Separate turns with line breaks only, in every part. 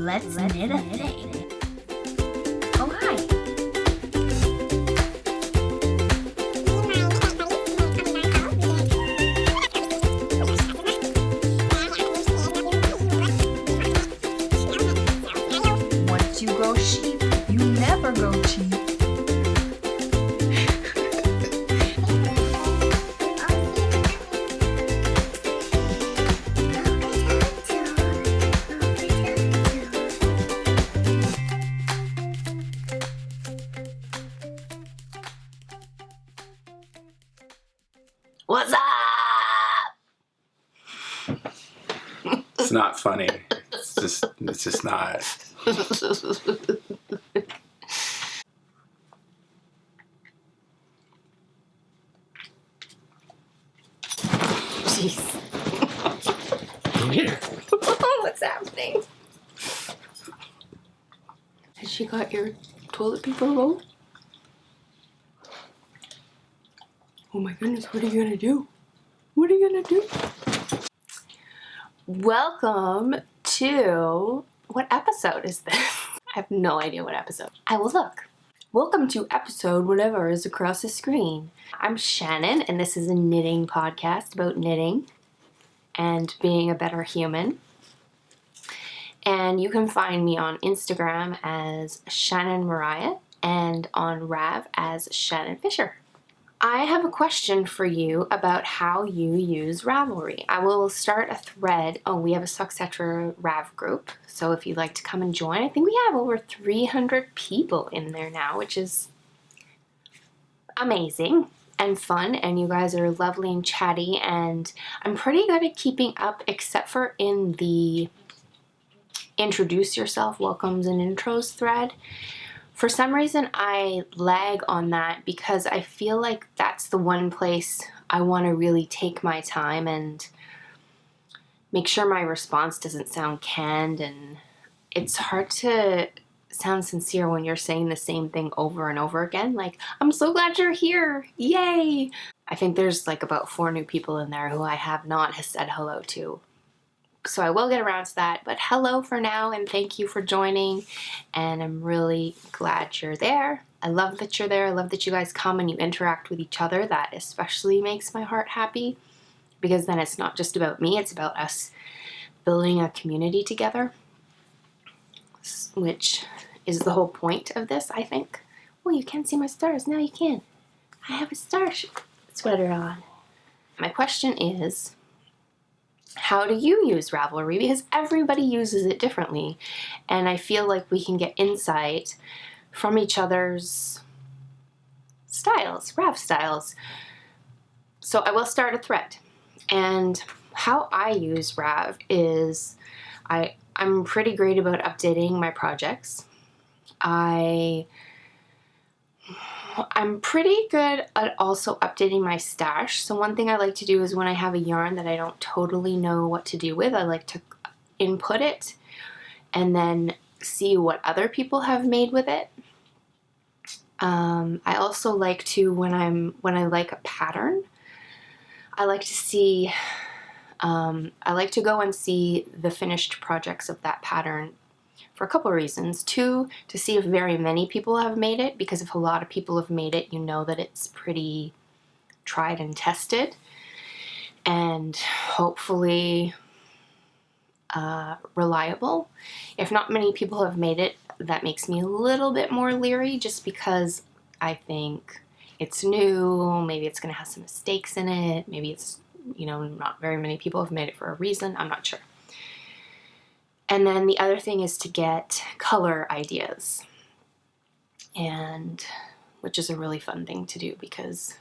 Let's knit a thing. Oh, hi. Once you grow sheep, you never grow cheap. What's up?
It's not funny. It's just not.
Jeez.
Come here.
What's happening? Has she got your toilet paper roll? Oh my goodness, what are you gonna do? What are you gonna do? Welcome to... What episode is this? I have no idea what episode. I will look. Welcome to episode whatever is across the screen. I'm Shannon, and this is a knitting podcast about knitting and being a better human. And you can find me on Instagram as Shannon Mariah and on Rav as shannonfisher. I have a question for you about how you use Ravelry. I will start a thread. Oh, we have a soxcetera Rav group, so if you'd like to come and join, I think we have over 300 people in there now, which is amazing and fun, and you guys are lovely and chatty, and I'm pretty good at keeping up except for in the introduce yourself, welcomes and intros thread. For some reason, I lag on that because I feel like that's the one place I want to really take my time and make sure my response doesn't sound canned, and it's hard to sound sincere when you're saying the same thing over and over again, like, I'm so glad you're here, yay! I think there's like about 4 new people in there who I have not said hello to. So I will get around to that, but hello for now, and thank you for joining, and I'm really glad you're there. I love that you're there. I love that you guys come and you interact with each other. That especially makes my heart happy, because then it's not just about me, it's about us building a community together, which is the whole point of this, I think. Oh, you can't see my stars. Now you can. I have a star sweater on. My question is, how do you use Ravelry? Because everybody uses it differently, and I feel like we can get insight from each other's styles, Rav styles. So I will start a thread, and how I use Rav is I'm pretty great about updating my projects. I'm pretty good at also updating my stash. So one thing I like to do is when I have a yarn that I don't totally know what to do with, I like to input it and then see what other people have made with it. I also like to, when I like a pattern, I like to see, I like to go and see the finished projects of that pattern for a couple of reasons. 2, to see if very many people have made it, because if a lot of people have made it, you know that it's pretty tried and tested, and hopefully reliable. If not many people have made it, that makes me a little bit more leery, just because I think it's new, maybe it's going to have some mistakes in it, maybe it's, not very many people have made it for a reason, I'm not sure. And then the other thing is to get color ideas, and which is a really fun thing to do because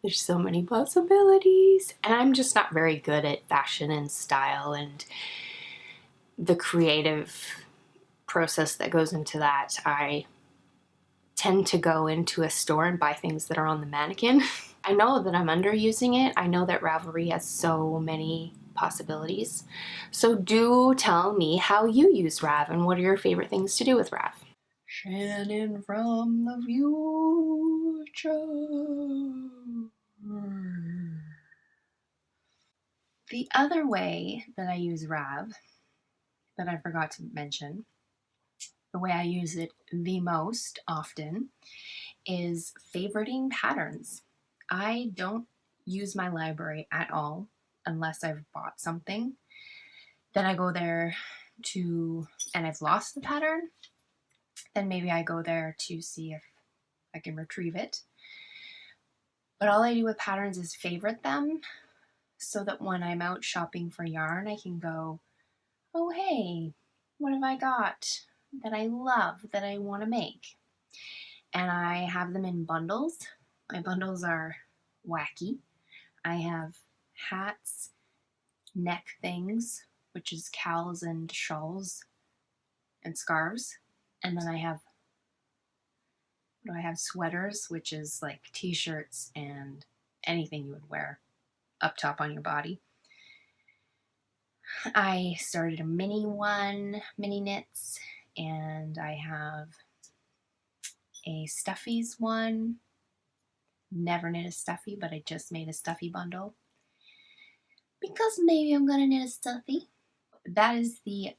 there's so many possibilities. And I'm just not very good at fashion and style and the creative process that goes into that. I tend to go into a store and buy things that are on the mannequin. I know that I'm underusing it. I know that Ravelry has so many possibilities. So do tell me how you use Rav and what are your favorite things to do with Rav. Shannon from the future. The other way that I use Rav that I forgot to mention, the way I use it the most often, is favoriting patterns. I don't use my library at all unless I've bought something. Then I go there and I've lost the pattern. Then maybe I go there to see if I can retrieve it. But all I do with patterns is favorite them so that when I'm out shopping for yarn, I can go, oh, hey, what have I got that I love that I want to make? And I have them in bundles. My bundles are wacky. I have hats, neck things, which is cowls and shawls and scarves. And then I have sweaters, which is like t-shirts and anything you would wear up top on your body. I started a mini knits, and I have a stuffies one. Never knit a stuffy, but I just made a stuffy bundle because maybe I'm gonna knit a stuffy. That is the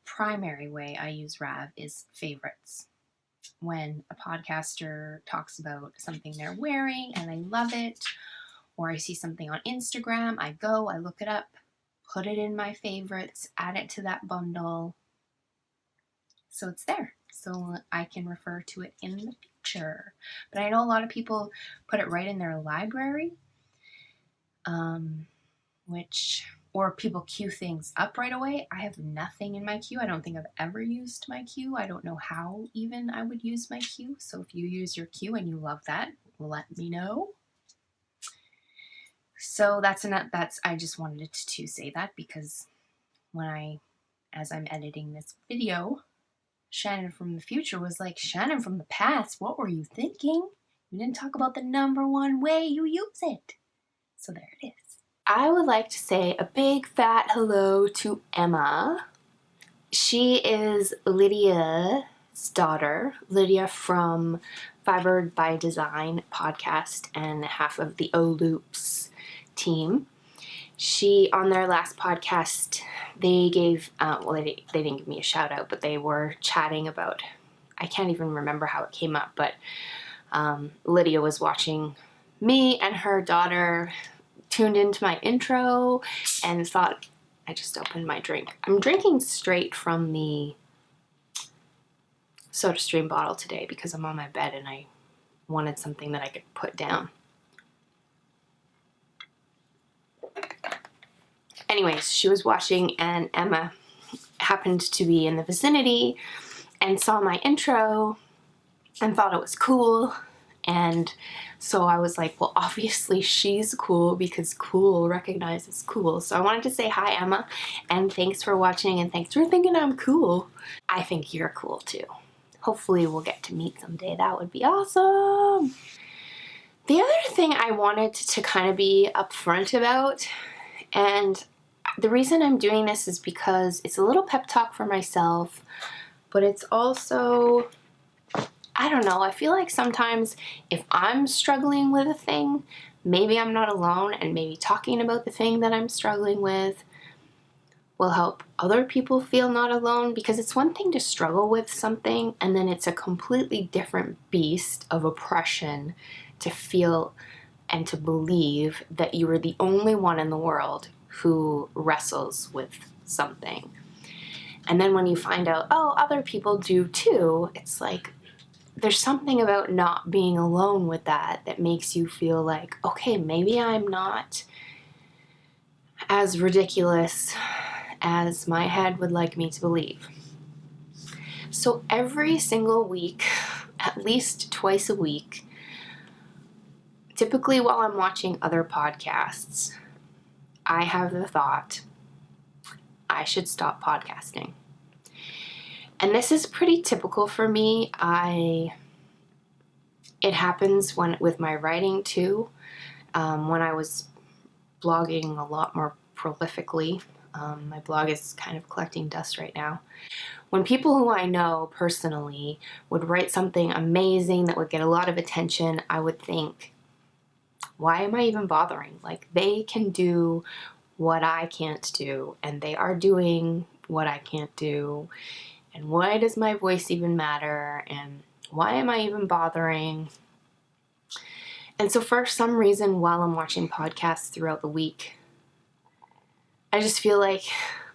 primary way I use Rav, is favorites. When a podcaster talks about something they're wearing and I love it, or I see something on Instagram, I look it up, put it in my favorites, add it to that bundle, so it's there, so I can refer to it in the future. But I know a lot of people put it right in their library, or people queue things up right away. I have nothing in my queue. I don't think I've ever used my queue. I don't know how even I would use my queue. So if you use your queue and you love that, let me know. So I just wanted to say that because as I'm editing this video, Shannon from the future was like, Shannon from the past, what were you thinking? You didn't talk about the number one way you use it. So there it is. I would like to say a big fat hello to Emma. She is Lydia's daughter, Lydia from Fibered by Design podcast and half of the O-Loops team. On their last podcast, they gave, they didn't give me a shout out, but they were chatting about, I can't even remember how it came up, but Lydia was watching me and her daughter tuned into my intro and thought, I just opened my drink. I'm drinking straight from the SodaStream bottle today because I'm on my bed and I wanted something that I could put down. Anyways, she was watching and Emma happened to be in the vicinity and saw my intro and thought it was cool. And so I was like, well, obviously she's cool because cool recognizes cool. So I wanted to say hi, Emma, and thanks for watching and thanks for thinking I'm cool. I think you're cool too. Hopefully we'll get to meet someday. That would be awesome. The other thing I wanted to kind of be upfront about, and the reason I'm doing this is because it's a little pep talk for myself, but it's also, I don't know, I feel like sometimes if I'm struggling with a thing, maybe I'm not alone, and maybe talking about the thing that I'm struggling with will help other people feel not alone, because it's one thing to struggle with something and then it's a completely different beast of oppression to feel and to believe that you are the only one in the world who wrestles with something. And then when you find out, oh, other people do too, it's like, there's something about not being alone with that makes you feel like, okay, maybe I'm not as ridiculous as my head would like me to believe. So every single week, at least twice a week, typically while I'm watching other podcasts, I have the thought, I should stop podcasting. And this is pretty typical for me. It happens with my writing too. When I was blogging a lot more prolifically, my blog is kind of collecting dust right now. When people who I know personally would write something amazing that would get a lot of attention, I would think, why am I even bothering? Like, they can do what I can't do, and they are doing what I can't do, and why does my voice even matter, and why am I even bothering? And so for some reason, while I'm watching podcasts throughout the week, I just feel like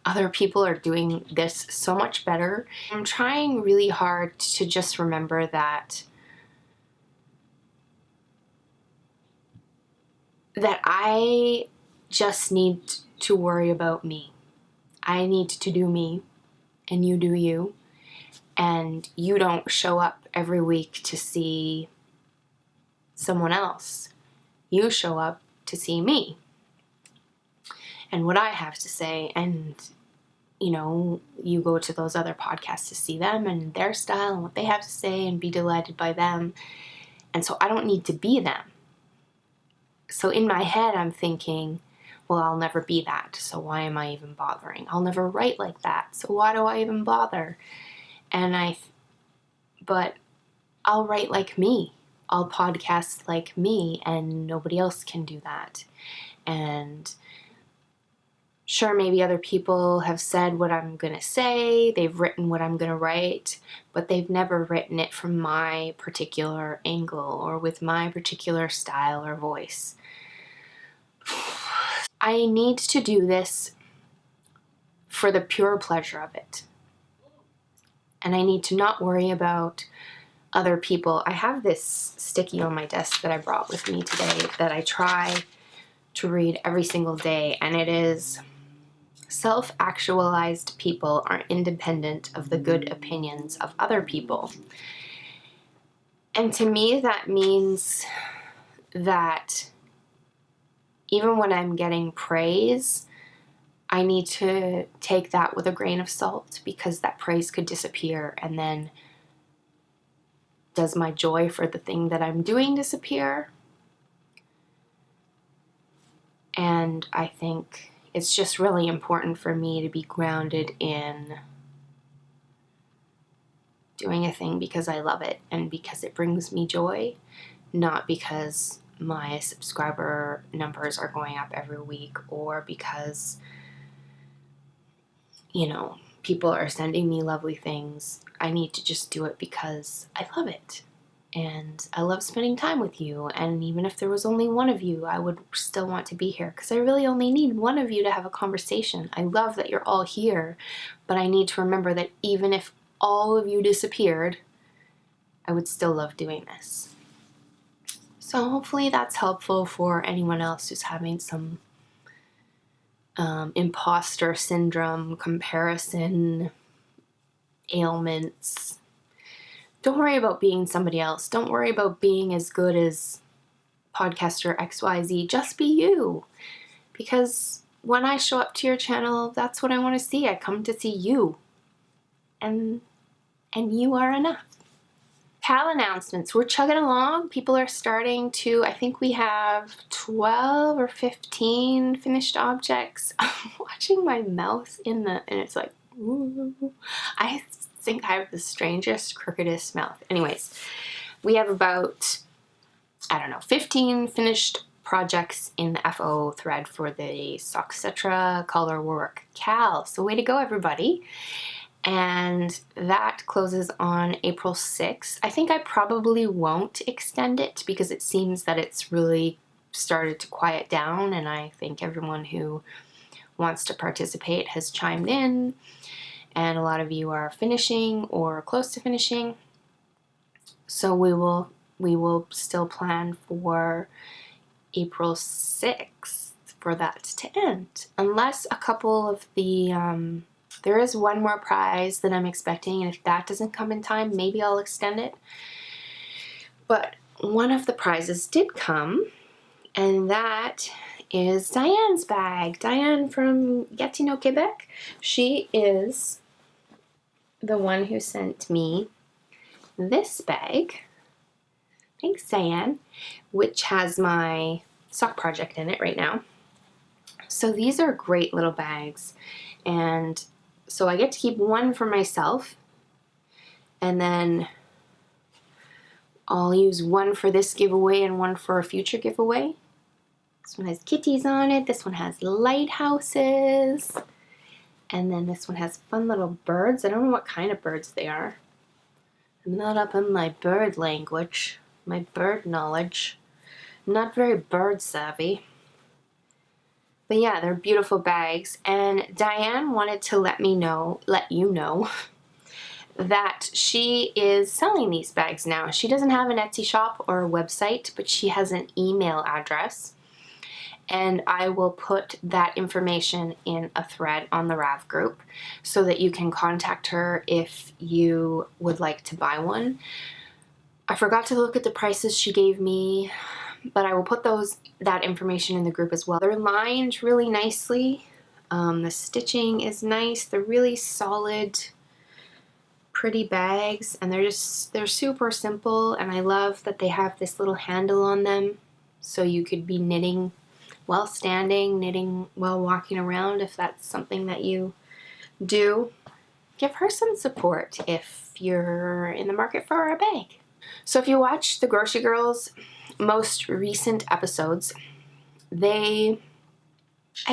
other people are doing this so much better. I'm trying really hard to just remember that I just need to worry about me. I need to do me, and you do you. And you don't show up every week to see someone else. You show up to see me and what I have to say. And, you know, you go to those other podcasts to see them and their style and what they have to say and be delighted by them. And so I don't need to be them. So in my head, I'm thinking, well, I'll never be that. So why am I even bothering? I'll never write like that. So why do I even bother? But I'll write like me. I'll podcast like me, and nobody else can do that. And sure, maybe other people have said what I'm going to say, they've written what I'm going to write, but they've never written it from my particular angle or with my particular style or voice. I need to do this for the pure pleasure of it. And I need to not worry about other people. I have this sticky on my desk that I brought with me today that I try to read every single day, and it is: self-actualized people are independent of the good opinions of other people. And to me, that means that even when I'm getting praise, I need to take that with a grain of salt, because that praise could disappear, and then does my joy for the thing that I'm doing disappear? And I think it's just really important for me to be grounded in doing a thing because I love it and because it brings me joy, not because my subscriber numbers are going up every week or because, you know, people are sending me lovely things. I need to just do it because I love it. And I love spending time with you. And even if there was only one of you, I would still want to be here, because I really only need one of you to have a conversation. I love that you're all here, but I need to remember that even if all of you disappeared, I would still love doing this. So hopefully that's helpful for anyone else who's having some imposter syndrome, comparison ailments. Don't worry about being somebody else. Don't worry about being as good as podcaster XYZ. Just be you. Because when I show up to your channel, that's what I want to see. I come to see you. And you are enough. PAL announcements. We're chugging along. People are starting to, I think we have 12 or 15 finished objects. I'm watching my mouth and it's like, ooh. I think I have the strangest, crookedest mouth. Anyways, we have about, 15 finished projects in the FO thread for the soxcetera color work Cal. So way to go, everybody. And that closes on April 6th. I think I probably won't extend it because it seems that it's really started to quiet down, and I think everyone who wants to participate has chimed in, and a lot of you are finishing or close to finishing. So we will still plan for April 6th for that to end, unless a couple of the there is one more prize that I'm expecting, and if that doesn't come in time, maybe I'll extend it. But one of the prizes did come, and that is Diane's bag. Diane from Gatineau, Quebec. She is the one who sent me this bag. Thanks, Diane, which has my sock project in it right now. So these are great little bags, and so I get to keep one for myself, and then I'll use one for this giveaway and one for a future giveaway. This one has kitties on it. This one has lighthouses. And then this one has fun little birds. I don't know what kind of birds they are. I'm not up on my bird language, my bird knowledge. I'm not very bird savvy. But yeah, they're beautiful bags. And Diane wanted to let you know that she is selling these bags now. She doesn't have an Etsy shop or a website, but she has an email address. And I will put that information in a thread on the Rav group so that you can contact her if you would like to buy one. I forgot to look at the prices she gave me, but I will put that information in the group as well. They're lined really nicely. The stitching is nice. They're really solid, pretty bags, and they're super simple, and I love that they have this little handle on them so you could be knitting while standing, knitting while walking around if that's something that you do. Give her some support if you're in the market for a bag. So if you watch the Grocery Girls most recent episodes, I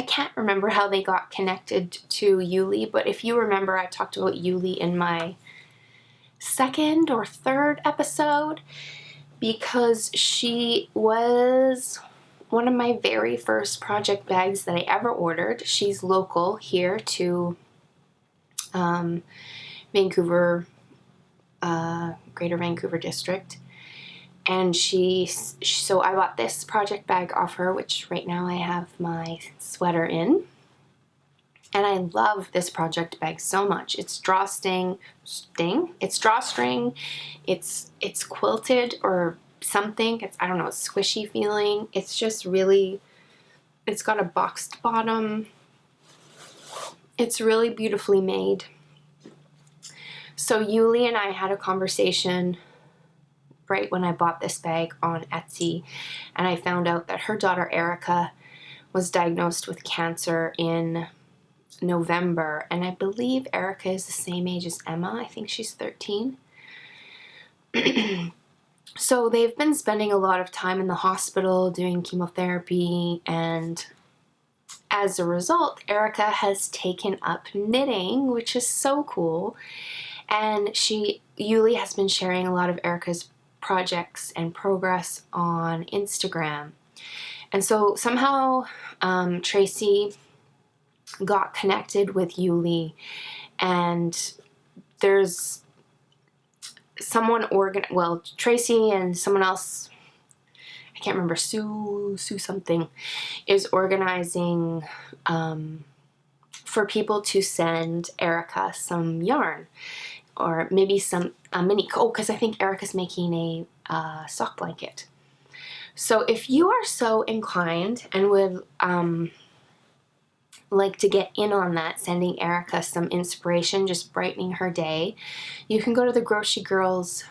can't remember how they got connected to Yuli, but if you remember, I talked about Yuli in my second or third episode because she was one of my very first project bags that I ever ordered. She's local here to Vancouver, Greater Vancouver District. And so I bought this project bag off her, which right now I have my sweater in. And I love this project bag so much. It's drawstring, it's quilted or something. I don't know, it's squishy feeling. It's just really, it's got a boxed bottom. It's really beautifully made. So Yuli and I had a conversation right when I bought this bag on Etsy, and I found out that her daughter Erica was diagnosed with cancer in November, and I believe Erica is the same age as Emma. I think she's 13. So they've been spending a lot of time in the hospital doing chemotherapy, and as a result, Erica has taken up knitting, which is so cool. And Yuli has been sharing a lot of Erica's projects and progress on Instagram. And so somehow Tracy got connected with Yuli, and there's someone Tracy and someone else, I can't remember, Sue something, is organizing for people to send Erica some yarn or maybe a mini, because I think Erica's making a sock blanket. So if you are so inclined and would like to get in on that, sending Erica some inspiration, just brightening her day, you can go to the Grocery Girls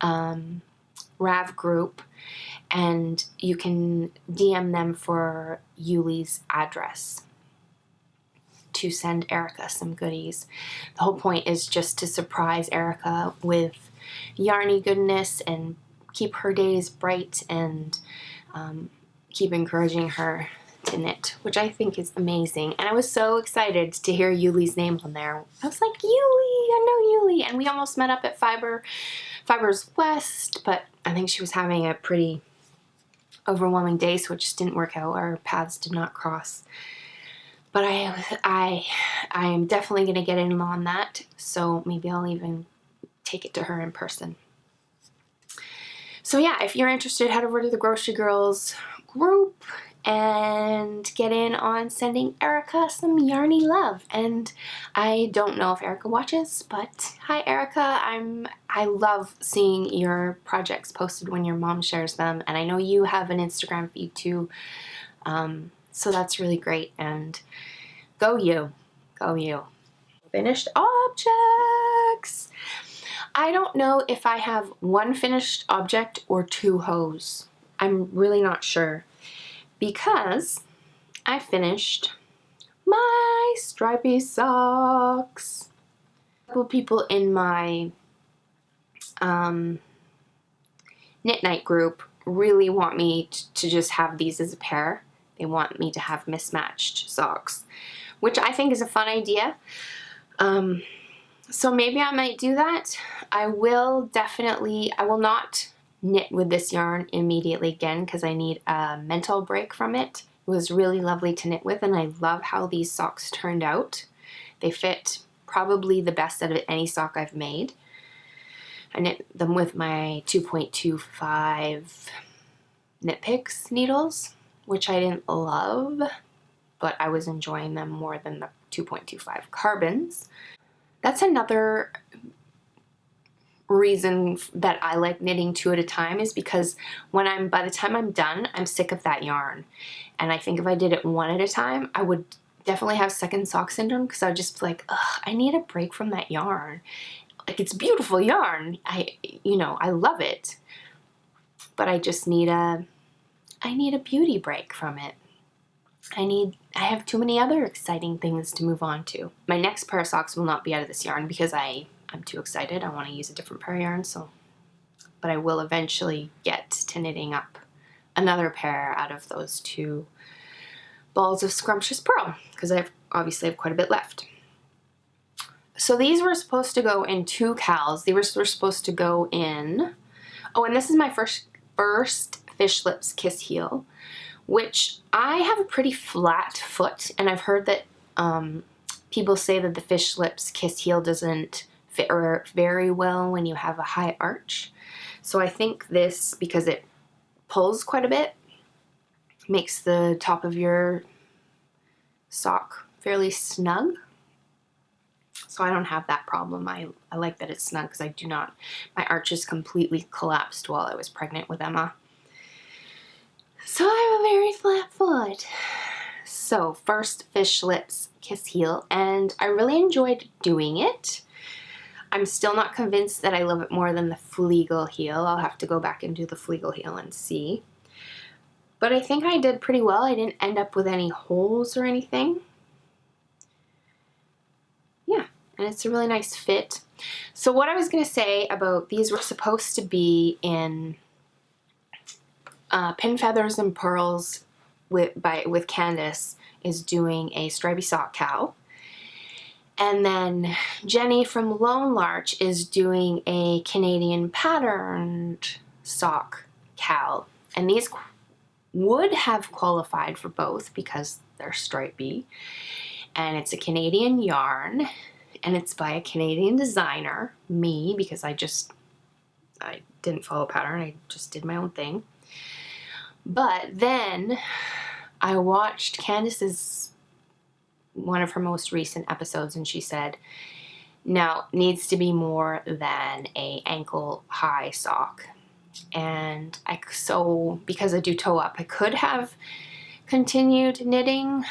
Rav group and you can DM them for Yuli's address to send Erica some goodies. The whole point is just to surprise Erica with yarny goodness and keep her days bright and keep encouraging her to knit, which I think is amazing. And I was so excited to hear Yuli's name on there. I was like, Yuli, I know Yuli. And we almost met up at Fibers West, but I think she was having a pretty overwhelming day, so it just didn't work out. Our paths did not cross. But I am definitely going to get in on that, so maybe I'll even take it to her in person. So yeah, if you're interested, head over to the Grocery Girls group and get in on sending Erica some yarny love. And I don't know if Erica watches, but hi Erica, I love seeing your projects posted when your mom shares them, and I know you have an Instagram feed too, so that's really great. And go you. Finished objects. I don't know if I have one finished object or two hose. I'm really not sure, because I finished my stripy socks. A couple people in my knit night group really want me to just have these as a pair. They want me to have mismatched socks, which I think is a fun idea. So maybe I might do that. I will not knit with this yarn immediately again because I need a mental break from it. It was really lovely to knit with, and I love how these socks turned out. They fit probably the best out of any sock I've made. I knit them with my 2.25 Knit Picks needles, which I didn't love, but I was enjoying them more than the 2.25 carbons. That's another reason that I like knitting 2 at a time, is because by the time I'm done, I'm sick of that yarn. And I think if I did it 1 at a time, I would definitely have second sock syndrome, because I would just be like, ugh, I need a break from that yarn. Like, it's beautiful yarn. I love it. But I just need a beauty break from it. I have too many other exciting things to move on to. My next pair of socks will not be out of this yarn because I'm too excited. I want to use a different pair of yarn, but I will eventually get to knitting up another pair out of those 2 balls of Scrumptious Pearl, because I obviously have quite a bit left. So these were supposed to go in 2 cals. They were supposed to go in, and this is my first Fish Lips Kiss Heel, which I have a pretty flat foot, and I've heard that people say that the Fish Lips Kiss Heel doesn't fit very well when you have a high arch. So I think this, because it pulls quite a bit, makes the top of your sock fairly snug. So I don't have that problem. I like that it's snug because my arches completely collapsed while I was pregnant with Emma. So I have a very flat foot. So first Fish Lips Kiss Heel, and I really enjoyed doing it. I'm still not convinced that I love it more than the Fleagle Heel. I'll have to go back and do the Fleagle Heel and see. But I think I did pretty well. I didn't end up with any holes or anything. Yeah, and it's a really nice fit. So what I was going to say about these were supposed to be in Pin Feathers and Pearls with Candace is doing a stripy sock cow. And then Jenny from Lone Larch is doing a Canadian patterned sock cowl. And these would have qualified for both because they're stripy. And it's a Canadian yarn. And it's by a Canadian designer, me, because I didn't follow pattern. I just did my own thing. But then I watched Candace's one of her most recent episodes, and she said, now needs to be more than a ankle high sock. And because I do toe up, I could have continued knitting,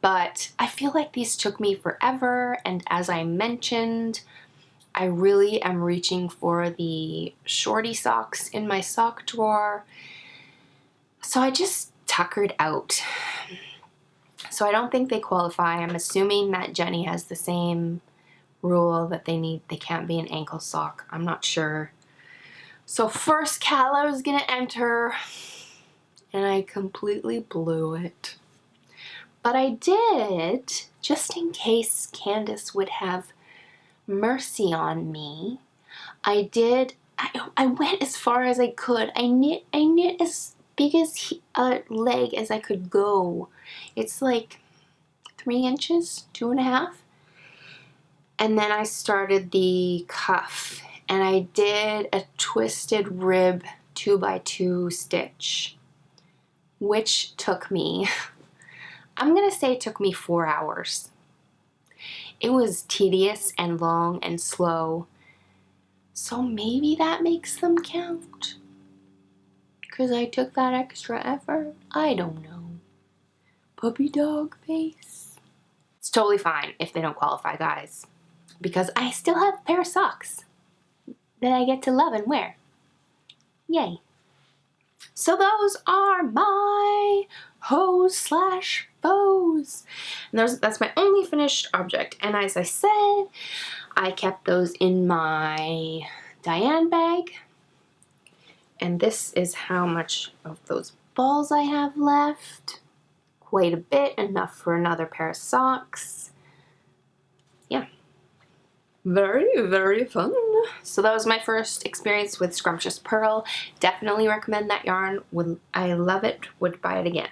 but I feel like these took me forever. And as I mentioned, I really am reaching for the shorty socks in my sock drawer. So I just tuckered out. So I don't think they qualify. I'm assuming that Jenny has the same rule that they can't be an ankle sock. I'm not sure. So first cal I was gonna enter, and I completely blew it. But I did, just in case Candace would have mercy on me. I went as far as I could. I knit as big as a leg as I could go. It's like 3 inches, 2.5. And then I started the cuff, and I did a twisted rib 2x2 stitch, which took me, I'm gonna say it took me 4 hours. It was tedious and long and slow, so maybe that makes them count. Because I took that extra effort? I don't know. Puppy dog face. It's totally fine if they don't qualify, guys. Because I still have a pair of socks that I get to love and wear. Yay. So those are my hose/bows. And that's my only finished object. And as I said, I kept those in my Diane bag. And this is how much of those balls I have left. quite a bit, enough for another pair of socks. Yeah. Very, very fun. So that was my first experience with Scrumptious Pearl. Definitely recommend that yarn. I love it. Would buy it again.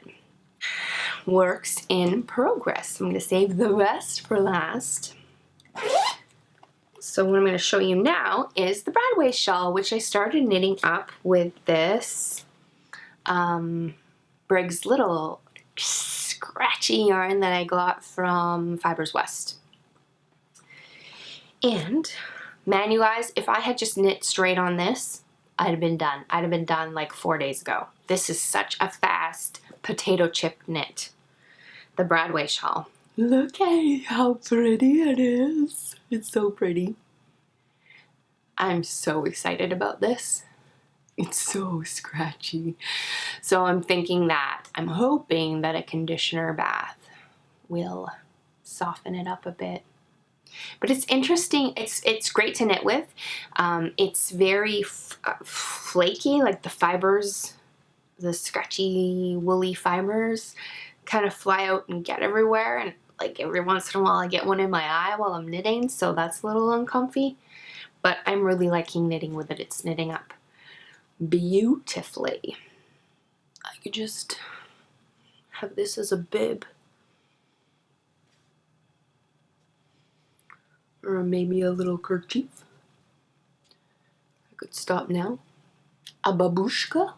Works in progress. I'm going to save the rest for last. So what I'm going to show you now is the Broadway shawl, which I started knitting up with this Briggs Little scratchy yarn that I got from Fibers West. And man, you guys, if I had just knit straight on this, I'd have been done. I'd have been done like 4 days ago. This is such a fast potato chip knit. The Broadway shawl. Look at how pretty it is. It's so pretty. I'm so excited about this. It's so scratchy. So I'm hoping that a conditioner bath will soften it up a bit. But it's interesting. It's great to knit with. It's very flaky, like the fibers, the scratchy woolly fibers kind of fly out and get everywhere, and like every once in a while I get one in my eye while I'm knitting, so that's a little uncomfy. But I'm really liking knitting with it. It's knitting up beautifully. I could just have this as a bib. Or maybe a little kerchief. I could stop now. A babushka.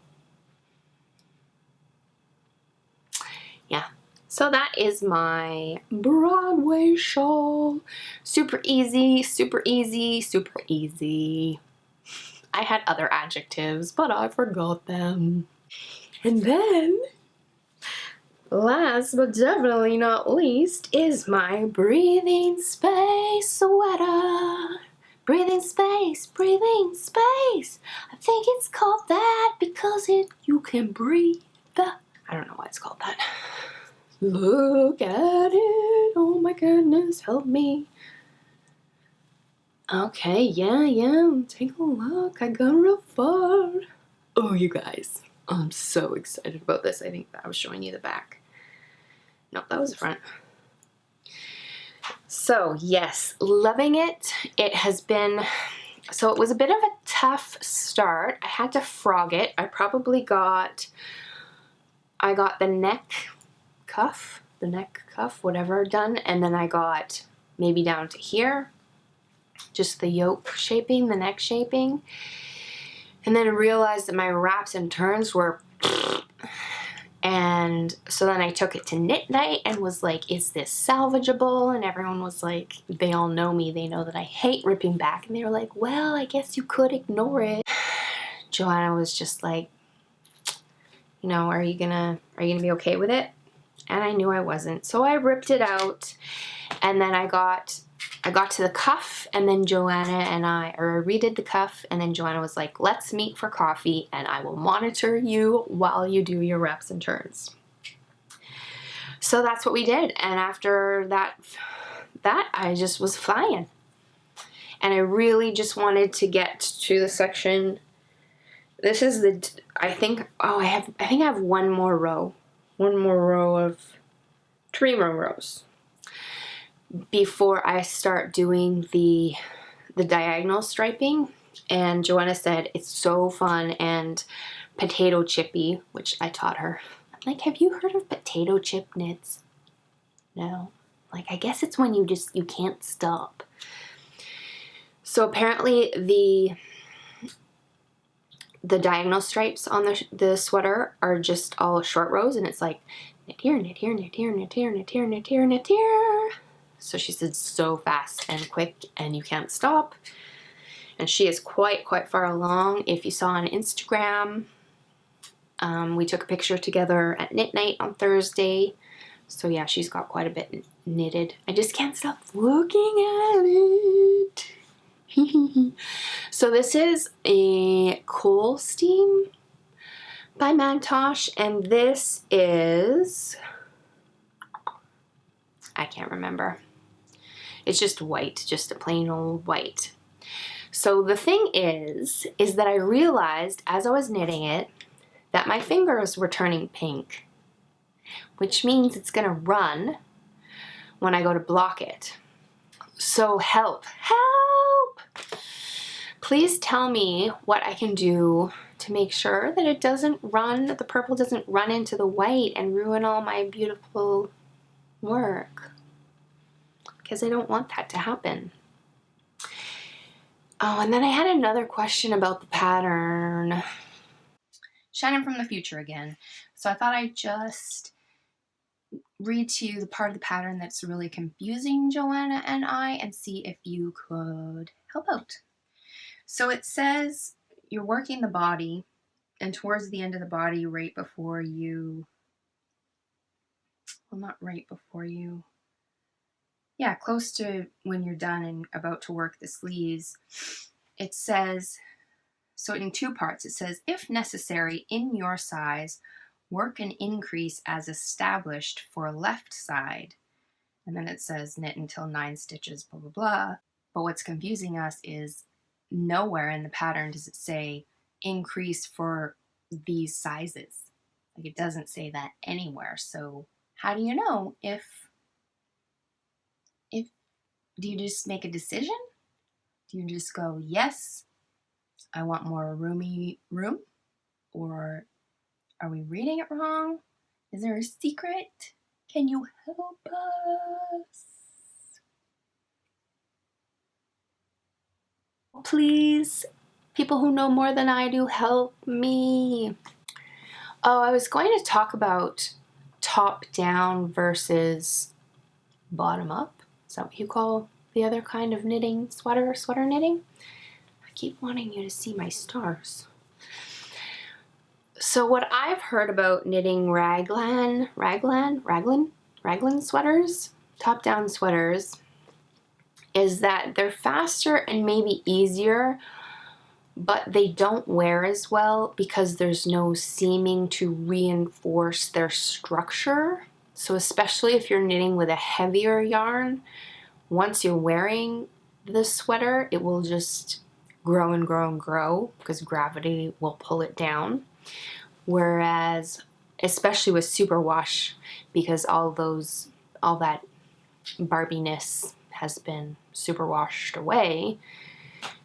Yeah. So that is my Broadway shawl. Super easy, super easy, super easy. I had other adjectives, but I forgot them. And then, last but definitely not least, is my Breathing Space sweater. Breathing space, breathing space. I think it's called that because you can breathe. I don't know why it's called that. Look at it. Oh my goodness, help me. Okay, yeah, take a look. I got real far. Oh, you guys, I'm so excited about this. I think that I was showing you the back. No, that was the front. So, yes, loving it. It has been, so it was a bit of a tough start. I had to frog it. I got the neck cuff, whatever done, and then I got maybe down to here, just the yoke shaping, the neck shaping, and then I realized that my wraps and turns were, and so then I took it to knit night and was like, is this salvageable? And everyone was like, they all know me, they know that I hate ripping back, and they were like, well, I guess you could ignore it. Joanna was just like, you know, are you gonna be okay with it? And I knew I wasn't. So I ripped it out, and then I got to the cuff, and then I redid the cuff, and then Joanna was like, let's meet for coffee, and I will monitor you while you do your reps and turns. So that's what we did, and after that I just was flying. And I really just wanted to get to the section. This is I think I have one more row of 3 more rows before I start doing the diagonal striping. And Joanna said it's so fun and potato chippy, which I taught her. I'm like, have you heard of potato chip knits? No. Like, I guess it's when you can't stop. So apparently the diagonal stripes on the sweater are just all short rows, and it's like knit here, knit here, knit here, knit here, knit here, knit here, knit here. So she said so fast and quick, and you can't stop. And she is quite far along. If you saw on Instagram, we took a picture together at knit night on Thursday. So yeah, she's got quite a bit knitted. I just can't stop looking at it. So this is a Coal Steam by Mantosh, and this is, I can't remember. It's just white, just a plain old white. So the thing is that I realized as I was knitting it that my fingers were turning pink. which means it's gonna run when I go to block it. So help, help! Please tell me what I can do to make sure that it doesn't run, the purple doesn't run into the white and ruin all my beautiful work. Because I don't want that to happen. Oh, and then I had another question about the pattern. Shannon from the future again. So I thought I'd just read to you the part of the pattern that's really confusing Joanna and I and see if you could help out. So it says you're working the body, and towards the end of the body, right before you, well, not right before you, yeah, close to when you're done and about to work the sleeves, it says, so in two parts, it says, if necessary, in your size, work an increase as established for left side. And then it says knit until 9 stitches, blah, blah, blah. But what's confusing us is nowhere in the pattern does it say increase for these sizes. Like, it doesn't say that anywhere. So how do you know if do you just make a decision? Do you just go, yes, I want more roomy room? Or are we reading it wrong? Is there a secret? Can you help us? Please, people who know more than I do, help me. Oh, I was going to talk about top down versus bottom up. Is that what you call the other kind of knitting, sweater knitting? I keep wanting you to see my stars. So what I've heard about knitting raglan sweaters, top down sweaters, is that they're faster and maybe easier, but they don't wear as well because there's no seaming to reinforce their structure. So especially if you're knitting with a heavier yarn, once you're wearing the sweater, it will just grow and grow and grow because gravity will pull it down. Whereas, especially with superwash, because all that Barbiness has been superwashed away,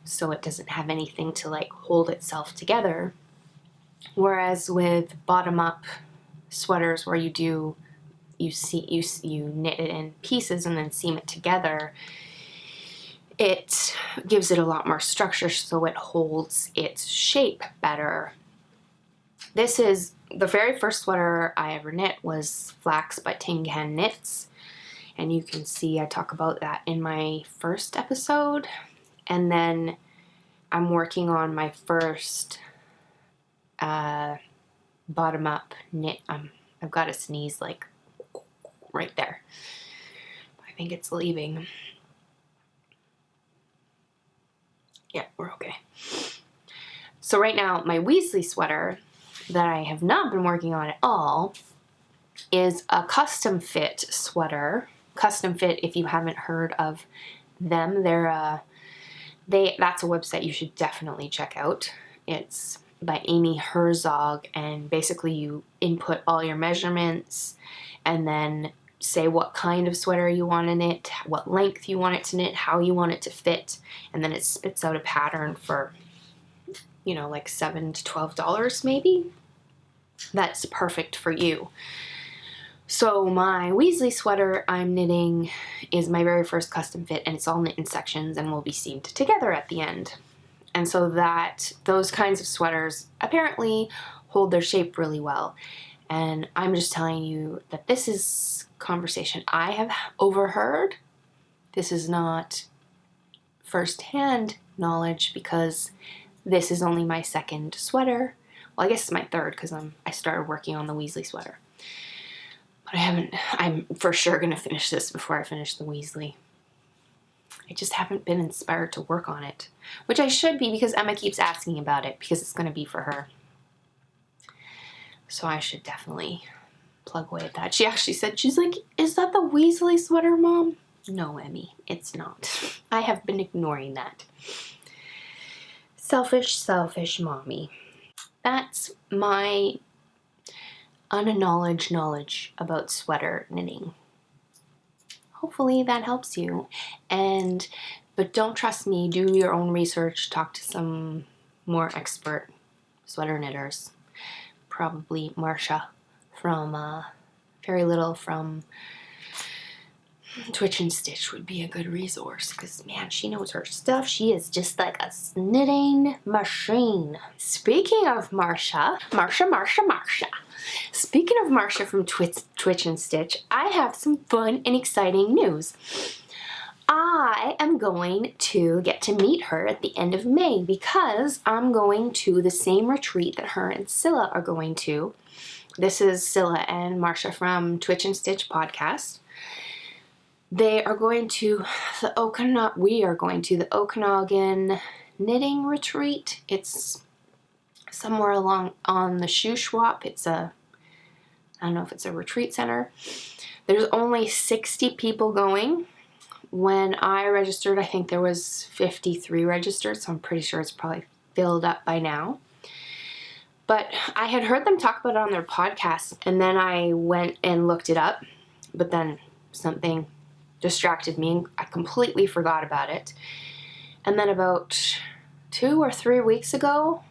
so it doesn't have anything to like hold itself together. Whereas with bottom up sweaters where you knit it in pieces and then seam it together, it gives it a lot more structure so it holds its shape better. This is the very first sweater I ever knit was Flax by Tin Can Knits, and you can see I talk about that in my first episode. And then I'm working on my first bottom up knit. I've got a sneeze like right there. I think it's leaving. Yeah, we're okay. So right now, my Weasley sweater that I have not been working on at all is a custom fit sweater. Custom Fit, if you haven't heard of them, that's a website you should definitely check out. It's by Amy Herzog, and basically you input all your measurements and then say what kind of sweater you want to knit, what length you want it to knit, how you want it to fit, and then it spits out a pattern for, like $7 to $12 maybe. That's perfect for you. So my Weasley sweater I'm knitting is my very first custom fit, and it's all knit in sections and will be seamed together at the end. And so those kinds of sweaters apparently hold their shape really well. And I'm just telling you that this is conversation I have overheard. This is not first-hand knowledge because this is only my second sweater. Well, I guess it's my third because I started working on the Weasley sweater. But I'm for sure going to finish this before I finish the Weasley. I just haven't been inspired to work on it, which I should be because Emma keeps asking about it because it's going to be for her. So I should definitely plug away at that. She actually said, she's like, is that the Weasley sweater, Mom? No, Emmy, it's not. I have been ignoring that. Selfish, selfish mommy. That's my unknowledge knowledge about sweater knitting. Hopefully that helps you. But don't trust me, do your own research, talk to some more expert sweater knitters. Probably Marsha from Very Little from Twitch and Stitch would be a good resource because, man, she knows her stuff. She is just like a knitting machine. Speaking of Marsha. Speaking of Marsha from Twitch and Stitch, I have some fun and exciting news. I am going to get to meet her at the end of May because I'm going to the same retreat that her and Scylla are going to. This is Scylla and Marsha from Twitch and Stitch podcast. We are going to the Okanagan knitting retreat. It's somewhere along on the Shuswap. I don't know if it's a retreat center. There's only 60 people going. When I registered, I think there was 53 registered, so I'm pretty sure it's probably filled up by now. But I had heard them talk about it on their podcast, and then I went and looked it up, but then something distracted me, and I completely forgot about it. And then about 2 or 3 weeks ago,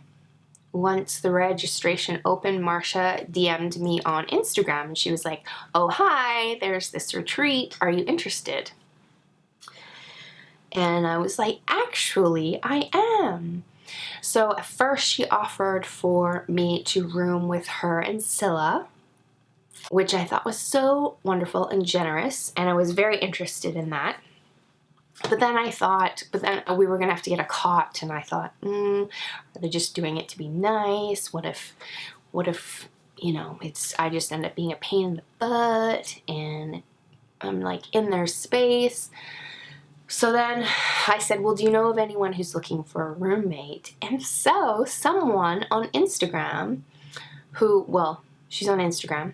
once the registration opened, Marsha DM'd me on Instagram, and she was like, "Oh, hi, there's this retreat. Are you interested?" And I was like, "Actually, I am." So at first she offered for me to room with her and Scylla, which I thought was so wonderful and generous, and I was very interested in that. But then we were gonna have to get a cot, and I thought, are they just doing it to be nice? What if, I just end up being a pain in the butt, and I'm like in their space. So then I said, well, do you know of anyone who's looking for a roommate? And so someone on Instagram she's on Instagram,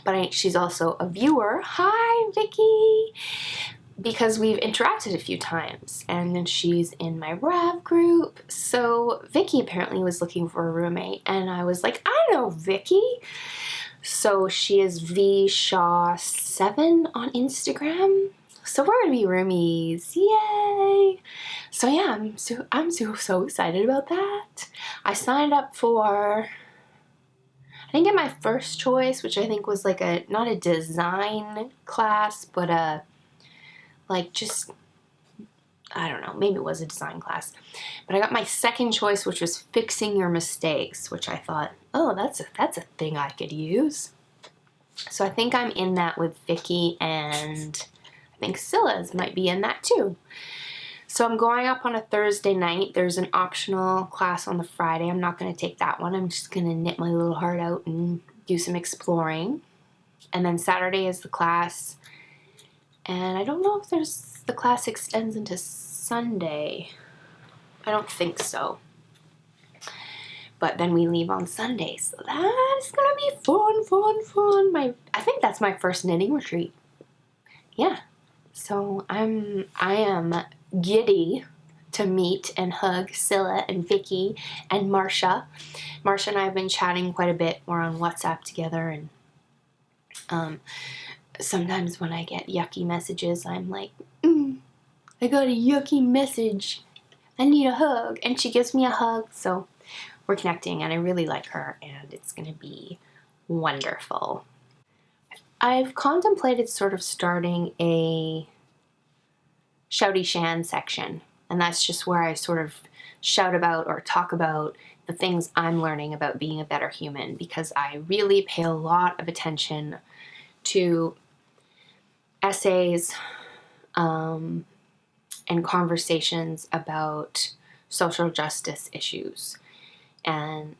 but she's also a viewer. Hi, Vicky! Because we've interacted a few times, and then she's in my Rav group. So Vicky apparently was looking for a roommate, and I was like, I know Vicky. So she is vshaw7 on Instagram. So we're gonna be roomies, yay! So yeah, I'm so excited about that. I signed up for, I didn't get my first choice, which I think was like not a design class, but I don't know, maybe it was a design class. But I got my second choice, which was fixing your mistakes, which I thought, oh, that's a thing I could use. So I think I'm in that with Vicky, and I think Scylla's might be in that too. So I'm going up on a Thursday night. There's an optional class on the Friday. I'm not going to take that one. I'm just going to knit my little heart out and do some exploring. And then Saturday is the class. And I don't know if the class extends into Sunday. I don't think so. But then we leave on Sunday. So that is going to be fun. I think that's my first knitting retreat. Yeah. So I am giddy to meet and hug Scylla and Vicky and Marsha. Marsha and I have been chatting quite a bit. We're on WhatsApp together, and sometimes when I get yucky messages, I'm like, I got a yucky message. I need a hug. And she gives me a hug. So we're connecting, and I really like her, and it's going to be wonderful. I've contemplated sort of starting a shouty shan section, and that's just where I sort of shout about or talk about the things I'm learning about being a better human, because I really pay a lot of attention to essays and conversations about social justice issues and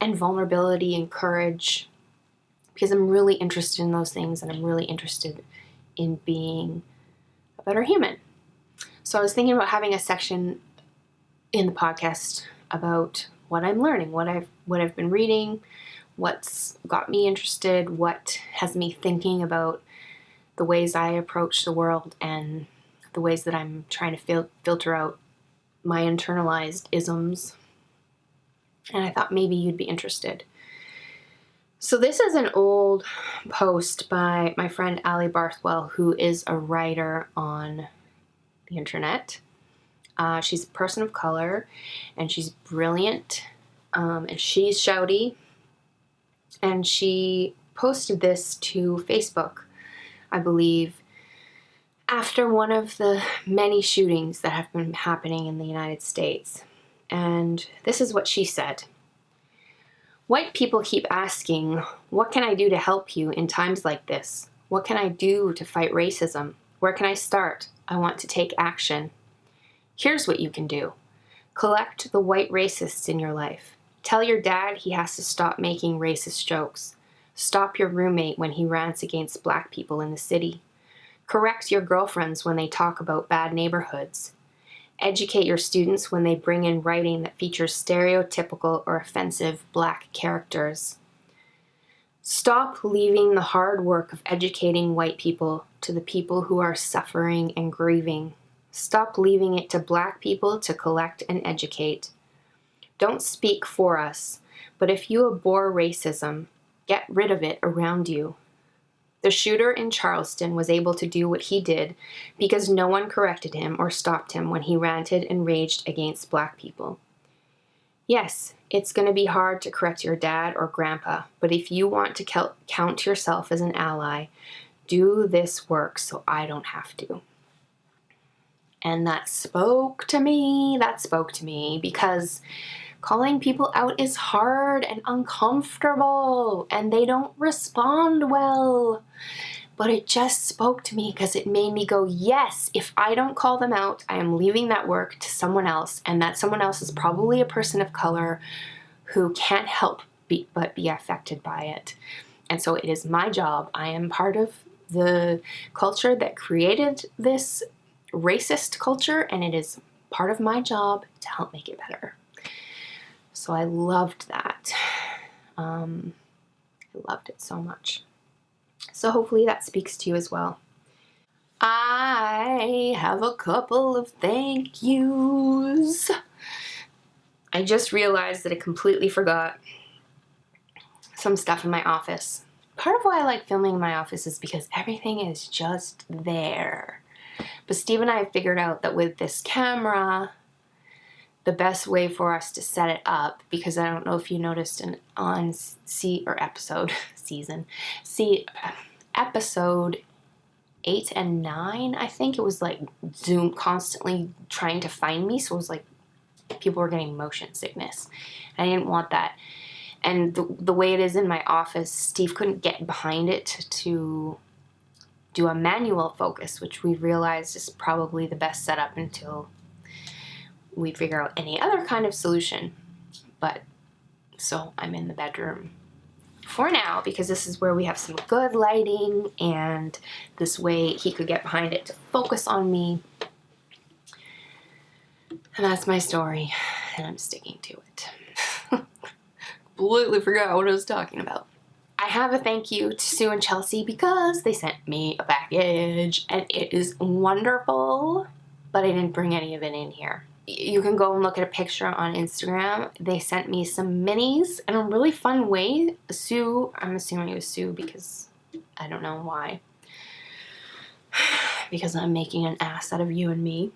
vulnerability and courage, because I'm really interested in those things, and I'm really interested in being a better human. So I was thinking about having a section in the podcast about what I'm learning, what I've been reading, what's got me interested, what has me thinking about the ways I approach the world, and the ways that I'm trying to filter out my internalized isms. And I thought maybe you'd be interested. So this is an old post by my friend Allie Barthwell, who is a writer on the internet. She's a person of color, and she's brilliant, and she's shouty. And she posted this to Facebook, I believe, after one of the many shootings that have been happening in the United States. And this is what she said. White people keep asking, what can I do to help you in times like this? What can I do to fight racism? Where can I start? I want to take action. Here's what you can do. Collect the white racists in your life. Tell your dad he has to stop making racist jokes. Stop your roommate when he rants against black people in the city. Correct your girlfriends when they talk about bad neighborhoods. Educate your students when they bring in writing that features stereotypical or offensive black characters. Stop leaving the hard work of educating white people to the people who are suffering and grieving. Stop leaving it to black people to collect and educate. Don't speak for us, but if you abhor racism, get rid of it around you. The shooter in Charleston was able to do what he did because no one corrected him or stopped him when he ranted and raged against black people. Yes, it's going to be hard to correct your dad or grandpa, but if you want to count yourself as an ally, do this work so I don't have to. And that spoke to me because calling people out is hard and uncomfortable, and they don't respond well. But it just spoke to me because it made me go, yes, if I don't call them out, I am leaving that work to someone else, and that someone else is probably a person of color who can't help but be affected by it. And so it is my job. I am part of the culture that created this racist culture, and it is part of my job to help make it better. So I loved that. I loved it so much. So hopefully that speaks to you as well. I have a couple of thank yous. I just realized that I completely forgot some stuff in my office. Part of why I like filming in my office is because everything is just there. But Steve and I have figured out that with this camera, the best way for us to set it up, because I don't know if you noticed episode 8 and 9, I think it was like Zoom constantly trying to find me, so it was like people were getting motion sickness. I didn't want that. And the way it is in my office, Steve couldn't get behind it to do a manual focus, which we realized is probably the best setup until we figure out any other kind of solution. But so I'm in the bedroom for now because this is where we have some good lighting, and this way he could get behind it to focus on me. And that's my story, and I'm sticking to it. Completely forgot what I was talking about. I have a thank you to Sue and Chelsea because they sent me a package, and it is wonderful, but I didn't bring any of it in here. You can go and look at a picture on Instagram. They sent me some minis in a really fun way. Sue, I'm assuming it was Sue because I don't know why. Because I'm making an ass out of you and me.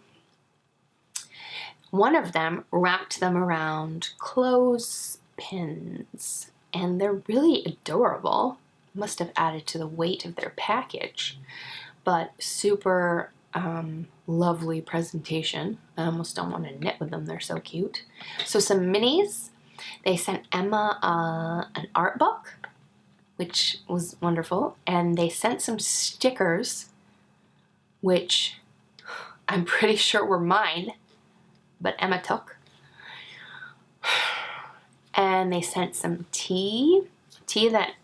One of them wrapped them around clothespins, and they're really adorable. Must have added to the weight of their package, but super lovely presentation. I almost don't want to knit with them. They're so cute. So some minis. They sent Emma an art book, which was wonderful, and they sent some stickers, which I'm pretty sure were mine, but Emma took. And they sent some tea that,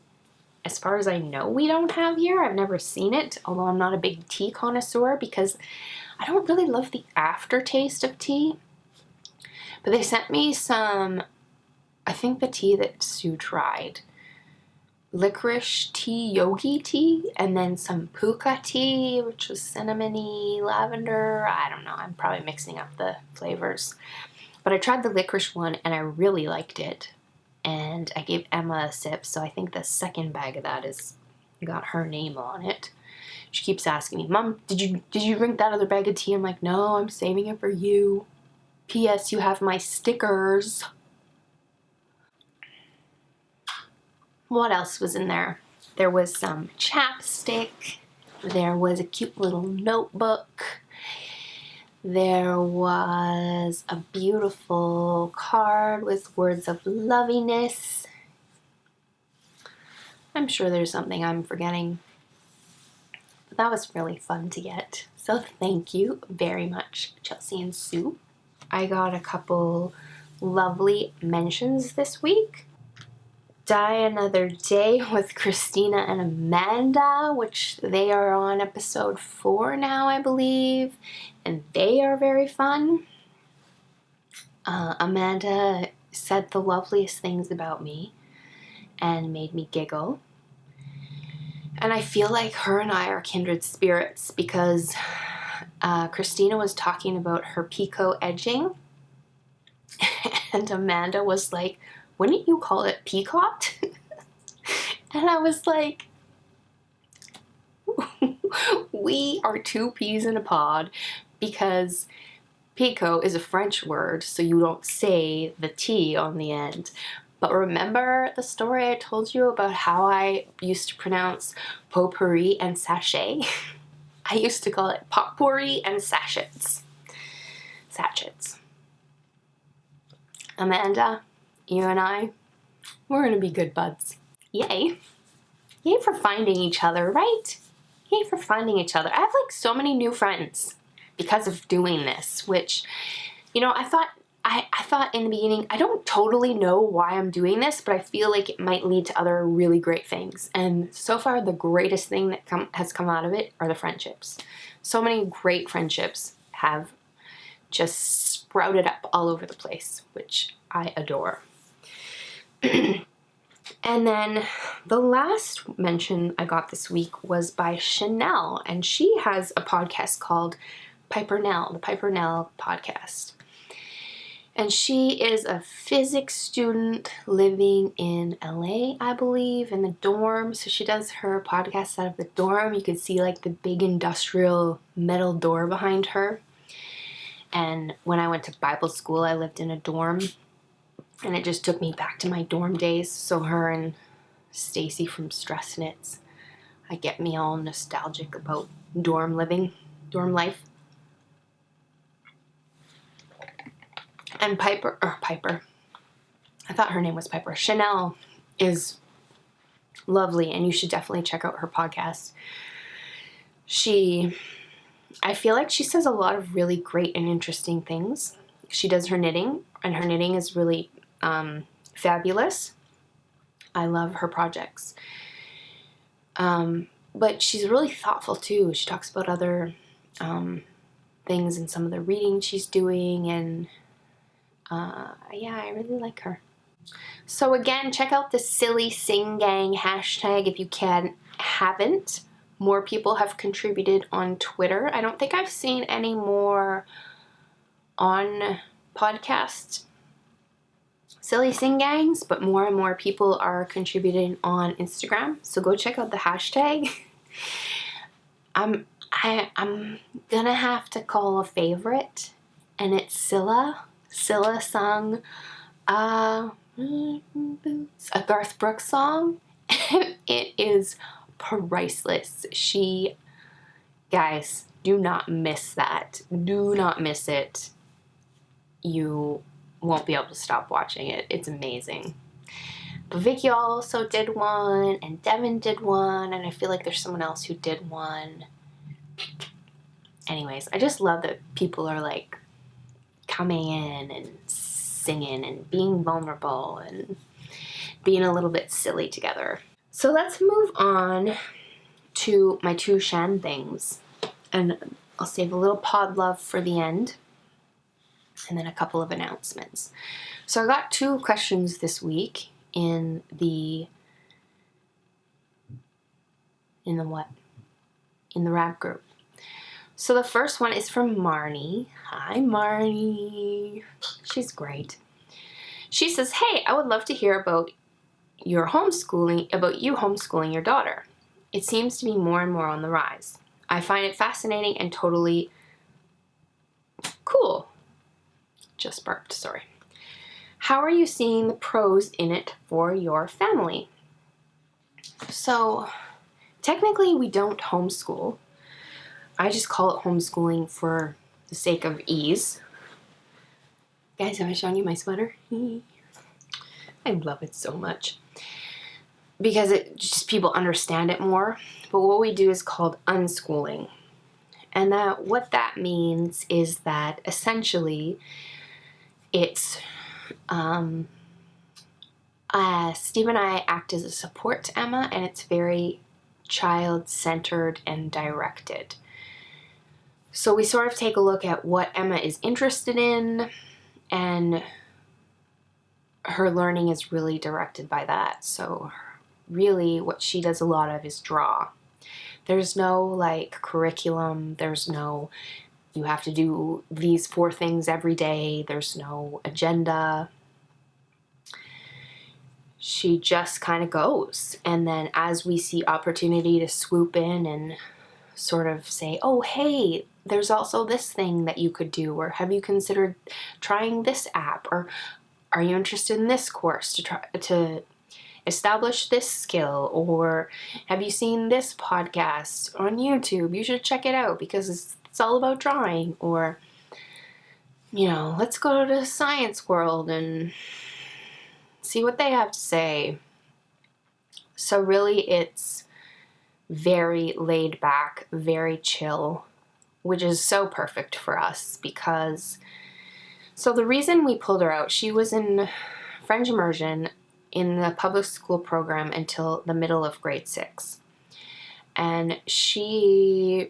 as far as I know, we don't have here. I've never seen it, although I'm not a big tea connoisseur because I don't really love the aftertaste of tea. But they sent me some, I think the tea that Sue tried, licorice tea, yogi tea, and then some puka tea, which was cinnamony, lavender. I don't know. I'm probably mixing up the flavors. But I tried the licorice one, and I really liked it. and I gave Emma a sip, so I think the second bag of that is got her name on it. She keeps asking me, Mom, did you drink that other bag of tea? I'm like, no, I'm saving it for you. P.S. You have my stickers. What else was in there? There was some chapstick. There was a cute little notebook. There was a beautiful card with words of loviness. I'm sure there's something I'm forgetting. But that was really fun to get. So thank you very much, Chelsea and Sue. I got a couple lovely mentions this week. Die Another Day with Christina and Amanda, which they are on episode 4 now, I believe, and they are very fun. Amanda said the loveliest things about me and made me giggle. And I feel like her and I are kindred spirits because Christina was talking about her picot edging, and Amanda was like, wouldn't you call it peacock? And I was like, we are two peas in a pod, because picot is a French word, so you don't say the T on the end. But remember the story I told you about how I used to pronounce potpourri and sachet? I used to call it potpourri and sachets. Sachets. Amanda, you and I, we're gonna be good buds. Yay. Yay for finding each other, right? Yay for finding each other. I have like so many new friends because of doing this, which, you know, I thought in the beginning, I don't totally know why I'm doing this, but I feel like it might lead to other really great things. And so far, the greatest thing that has come out of it are the friendships. So many great friendships have just sprouted up all over the place, which I adore. And then the last mention I got this week was by Chanel, and she has a podcast called Piper Nell, the Piper Nell podcast. And she is a physics student living in LA, I believe, in the dorm. So she does her podcast out of the dorm. You can see like the big industrial metal door behind her. And when I went to Bible school, I lived in a dorm. And it just took me back to my dorm days. So her and Stacy from Stress Knits, I get me all nostalgic about dorm living, dorm life. And Piper, I thought her name was Piper. Chanel is lovely, and you should definitely check out her podcast. I feel like she says a lot of really great and interesting things. She does her knitting, and her knitting is really fabulous. I love her projects. But she's really thoughtful too. She talks about other things and some of the reading she's doing, and yeah, I really like her. So again, check out the Silly Sing Gang hashtag if you haven't. More people have contributed on Twitter. I don't think I've seen any more on podcast Silly Sing Gangs, but more and more people are contributing on Instagram. So go check out the hashtag. I'm gonna have to call a favorite, and it's Scylla. Scylla sung a Garth Brooks song, and it is priceless. Guys, do not miss that. Do not miss it. You won't be able to stop watching it. It's amazing. But Vicky also did one, and Devin did one, and I feel like there's someone else who did one. Anyways, I just love that people are like coming in and singing and being vulnerable and being a little bit silly together. So let's move on to my 2 Shan things, and I'll save a little pod love for the end, and then a couple of announcements. So I got 2 questions this week in the Rab group. So the first one is from Marnie. Hi, Marnie. She's great. She says, hey, I would love to hear about you homeschooling your daughter. It seems to be more and more on the rise. I find it fascinating and totally cool. Just burped, sorry. How are you seeing the pros in it for your family? So, technically we don't homeschool. I just call it homeschooling for the sake of ease. Guys, have I shown you my sweater? I love it so much. Because it just people understand it more. But what we do is called unschooling. And what that means is that essentially it's Steve and I act as a support to Emma, and it's very child-centered and directed. So we sort of take a look at what Emma is interested in, and her learning is really directed by that. So really what she does a lot of is draw. There's no like curriculum, there's no you have to do these 4 things every day, there's no agenda. She just kind of goes, and then as we see opportunity to swoop in and sort of say, oh hey, there's also this thing that you could do, or have you considered trying this app, or are you interested in this course to try to establish this skill, or have you seen this podcast on YouTube? You should check it out because it's all about drawing. Or, let's go to Science World and see what they have to say. So really it's very laid back, very chill, which is so perfect for us because so the reason we pulled her out, she was in French immersion in the public school program until the middle of grade 6. And she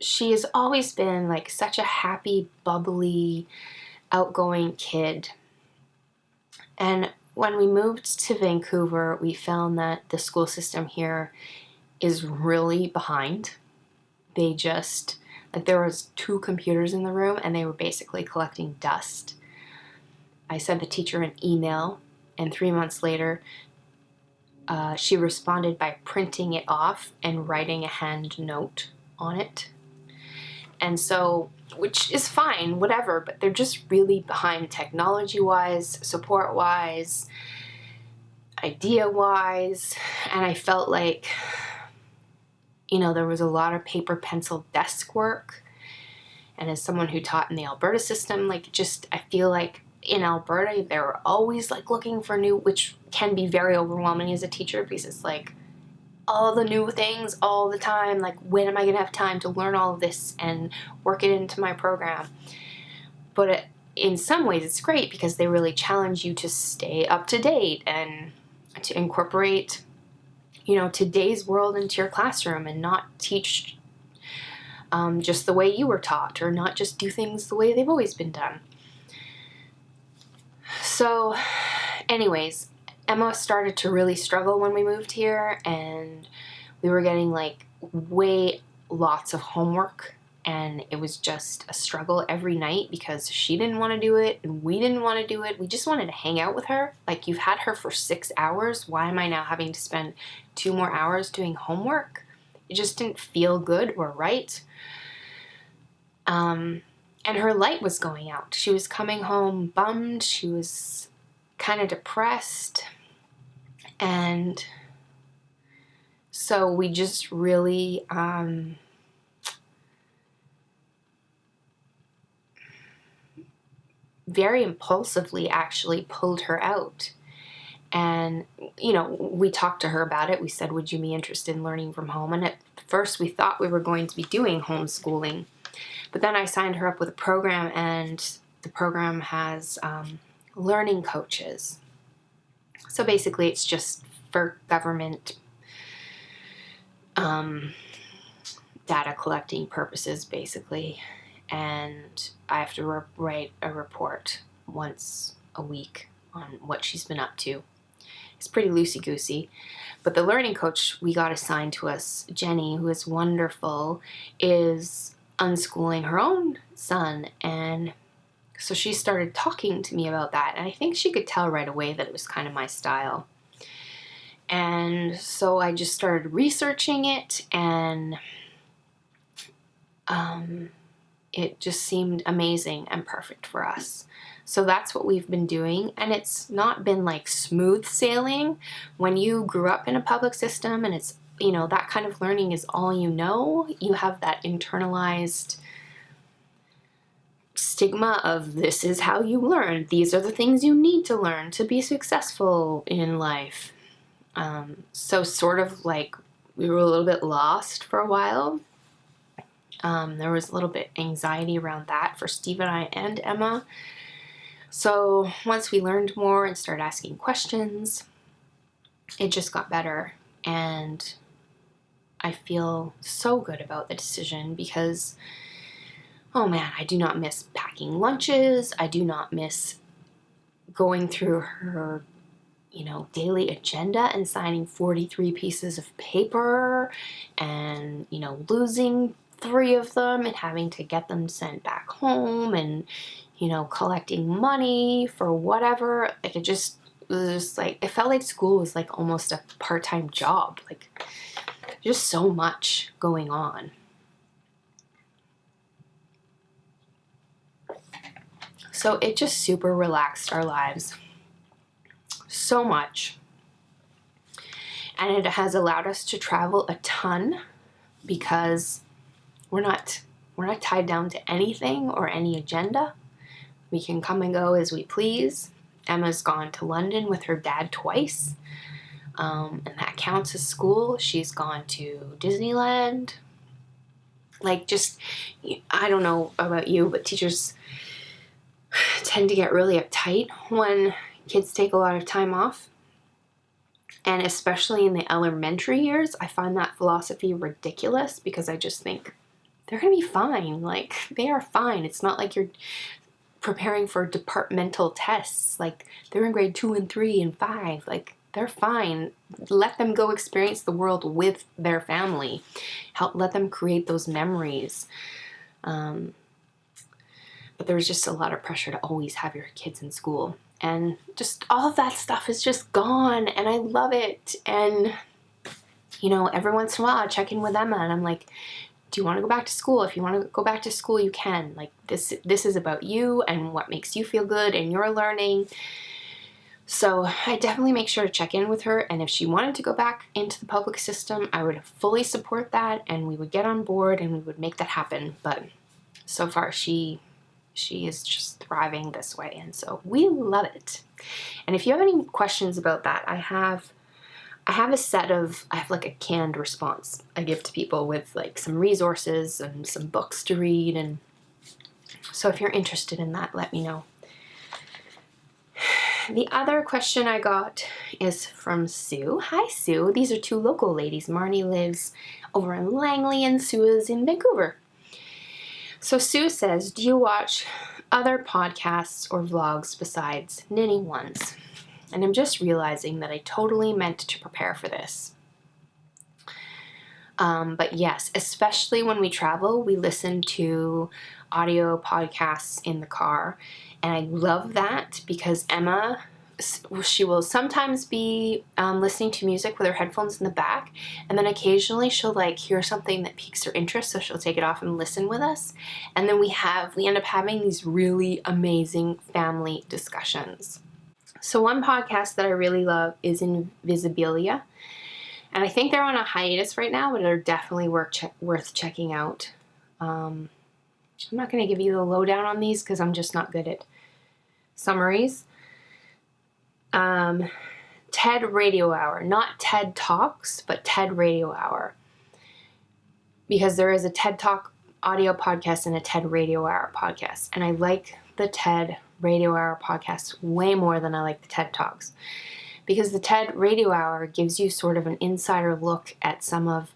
has always been like such a happy, bubbly, outgoing kid. And when we moved to Vancouver, we found that the school system here is really behind. They just, like there was 2 computers in the room and they were basically collecting dust. I sent the teacher an email, and 3 months later, she responded by printing it off and writing a hand note on it. And so, which is fine, whatever, but they're just really behind technology-wise, support-wise, idea-wise, and I felt like, there was a lot of paper pencil desk work, and as someone who taught in the Alberta system, I feel like in Alberta, they're always looking for new, which can be very overwhelming as a teacher because it's all the new things all the time. When am I going to have time to learn all of this and work it into my program? But in some ways, it's great because they really challenge you to stay up to date and to incorporate, today's world into your classroom and not teach just the way you were taught, or not just do things the way they've always been done. So anyways, Emma started to really struggle when we moved here, and we were getting lots of homework, and it was just a struggle every night because she didn't want to do it and we didn't want to do it. We just wanted to hang out with her. You've had her for 6 hours. Why am I now having to spend 2 more hours doing homework? It just didn't feel good or right. And her light was going out. She was coming home bummed. She was kind of depressed. And so we just really very impulsively actually pulled her out. And, we talked to her about it. We said, would you be interested in learning from home? And at first we thought we were going to be doing homeschooling. But then I signed her up with a program, and the program has learning coaches. So basically it's just for government data collecting purposes, basically. And I have to write a report once a week on what she's been up to. It's pretty loosey-goosey. But the learning coach we got assigned to us, Jenny, who is wonderful, is unschooling her own son. And So she started talking to me about that, and I think she could tell right away that it was kind of my style. And so I just started researching it, and it just seemed amazing and perfect for us. So that's what we've been doing, and it's not been like smooth sailing. When you grew up in a public system and it's, you know, that kind of learning is all you know, you have that internalized stigma of this is how you learn. These are the things you need to learn to be successful in life. So sort of like we were a little bit lost for a while. There was a little bit anxiety around that for Steve and I and Emma. So once we learned more and started asking questions, it just got better. And I feel so good about the decision because, oh man, I do not miss packing lunches. I do not miss going through her, you know, daily agenda and signing 43 pieces of paper and, you know, losing 3 of them and having to get them sent back home and, you know, collecting money for whatever. Like it just was like, it felt like school was like almost a part-time job. Like just so much going on. So it just super relaxed our lives so much. And it has allowed us to travel a ton because we're not tied down to anything or any agenda. We can come and go as we please. Emma's gone to London with her dad twice, and that counts as school. She's gone to Disneyland. Like, just, I don't know about you, but teachers tend to get really uptight when kids take a lot of time off. And especially in the elementary years, I find that philosophy ridiculous because I just think they're going to be fine. Like, they are fine. It's not like you're preparing for departmental tests. Like, they're in grade 2 and 3 and 5. Like, they're fine. Let them go experience the world with their family. Let them create those memories. But there's just a lot of pressure to always have your kids in school. And just all of that stuff is just gone. And I love it. And, you know, every once in a while I check in with Emma and I'm like, do you want to go back to school? If you want to go back to school, you can. Like, this is about you and what makes you feel good and your learning. So I definitely make sure to check in with her. And if she wanted to go back into the public system, I would fully support that and we would get on board and we would make that happen. But so far she is just thriving this way. And so we love it. And if you have any questions about that, I have like a canned response I give to people with like some resources and some books to read. And so if you're interested in that, let me know. The other question I got is from Sue. Hi, Sue. These are 2 local ladies. Marnie lives over in Langley and Sue is in Vancouver. So Sue says, do you watch other podcasts or vlogs besides Ninny ones? And I'm just realizing that I totally meant to prepare for this. But yes, especially when we travel, we listen to audio podcasts in the car. And I love that because Emma, she will sometimes be listening to music with her headphones in the back. And then occasionally she'll like hear something that piques her interest. So she'll take it off and listen with us. And then we end up having these really amazing family discussions. So one podcast that I really love is Invisibilia. And I think they're on a hiatus right now, but they're definitely worth checking out. I'm not going to give you the lowdown on these because I'm just not good at summaries. TED Radio Hour. Not TED Talks, but TED Radio Hour. Because there is a TED Talk audio podcast and a TED Radio Hour podcast. And I like the TED Radio Hour podcast way more than I like the TED Talks. Because the TED Radio Hour gives you sort of an insider look at some of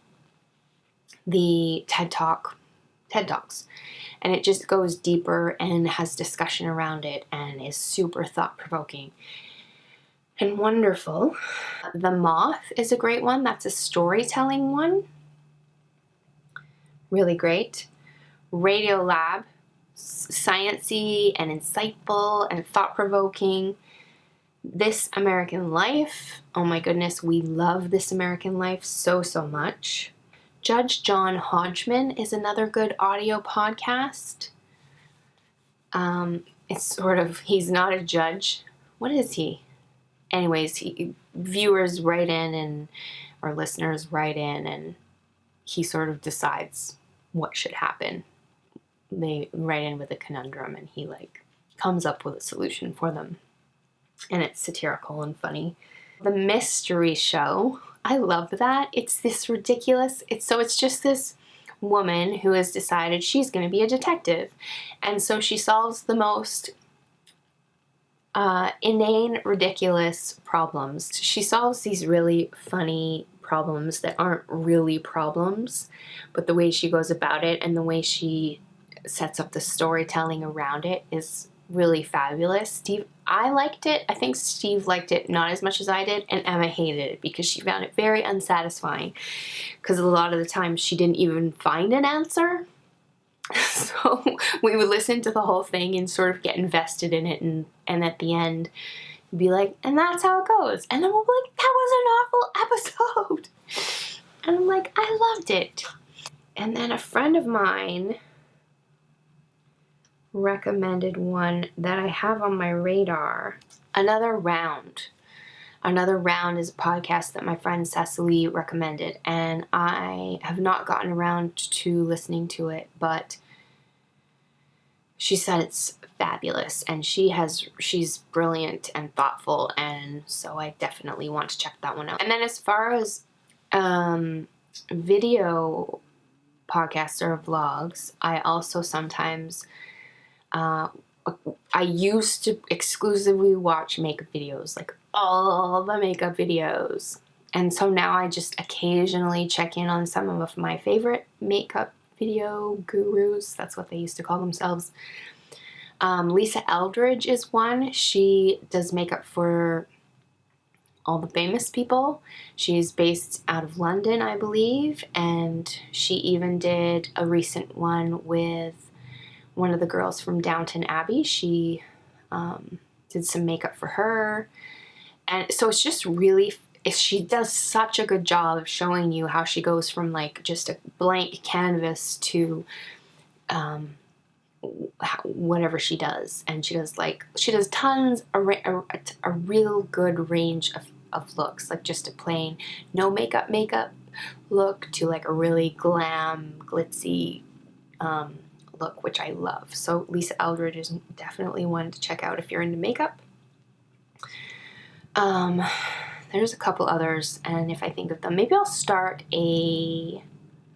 the TED Talks. And it just goes deeper and has discussion around it and is super thought-provoking and wonderful. The Moth is a great one. That's a storytelling one. Really great. Radio Lab sciencey and insightful and thought-provoking. This American Life, oh my goodness, we love This American Life so much. Judge John Hodgman is another good audio podcast. It's sort of, he's not a judge. What is he? Anyways, viewers write in and, or listeners write in, and he sort of decides what should happen. They write in with a conundrum and he like comes up with a solution for them. And it's satirical and funny. The Mystery Show, I love that. It's this ridiculous, it's just this woman who has decided she's going to be a detective. And so she solves the most inane, ridiculous problems. She solves these really funny problems that aren't really problems, but the way she goes about it and the way she sets up the storytelling around it is really fabulous. I liked it. I think Steve liked it not as much as I did, and Emma hated it because she found it very unsatisfying because a lot of the time she didn't even find an answer. So we would listen to the whole thing and sort of get invested in it, and at the end be like, and that's how it goes. And then we'll be like, that was an awful episode. And I'm like, I loved it. And then a friend of mine recommended one that I have on my radar. Another Round. Another Round is a podcast that my friend Cecily recommended, and I have not gotten around to listening to it, but she said it's fabulous, and she's brilliant and thoughtful, and so I definitely want to check that one out. And then as far as video podcasts or vlogs, I also sometimes I used to exclusively watch makeup videos, like all the makeup videos. And so now I just occasionally check in on some of my favorite makeup video gurus. That's what they used to call themselves. Lisa Eldridge is one. She does makeup for all the famous people. She's based out of London, I believe. And she even did a recent one with one of the girls from Downton Abbey. She did some makeup for her. And so it's just really, she does such a good job of showing you how she goes from like just a blank canvas to whatever she does. And she does tons, a real good range of looks, like just a plain no makeup look to like a really glam, glitzy look, which I love. So Lisa Eldridge is definitely one to check out if you're into makeup. There's a couple others, and if I think of them, maybe I'll start a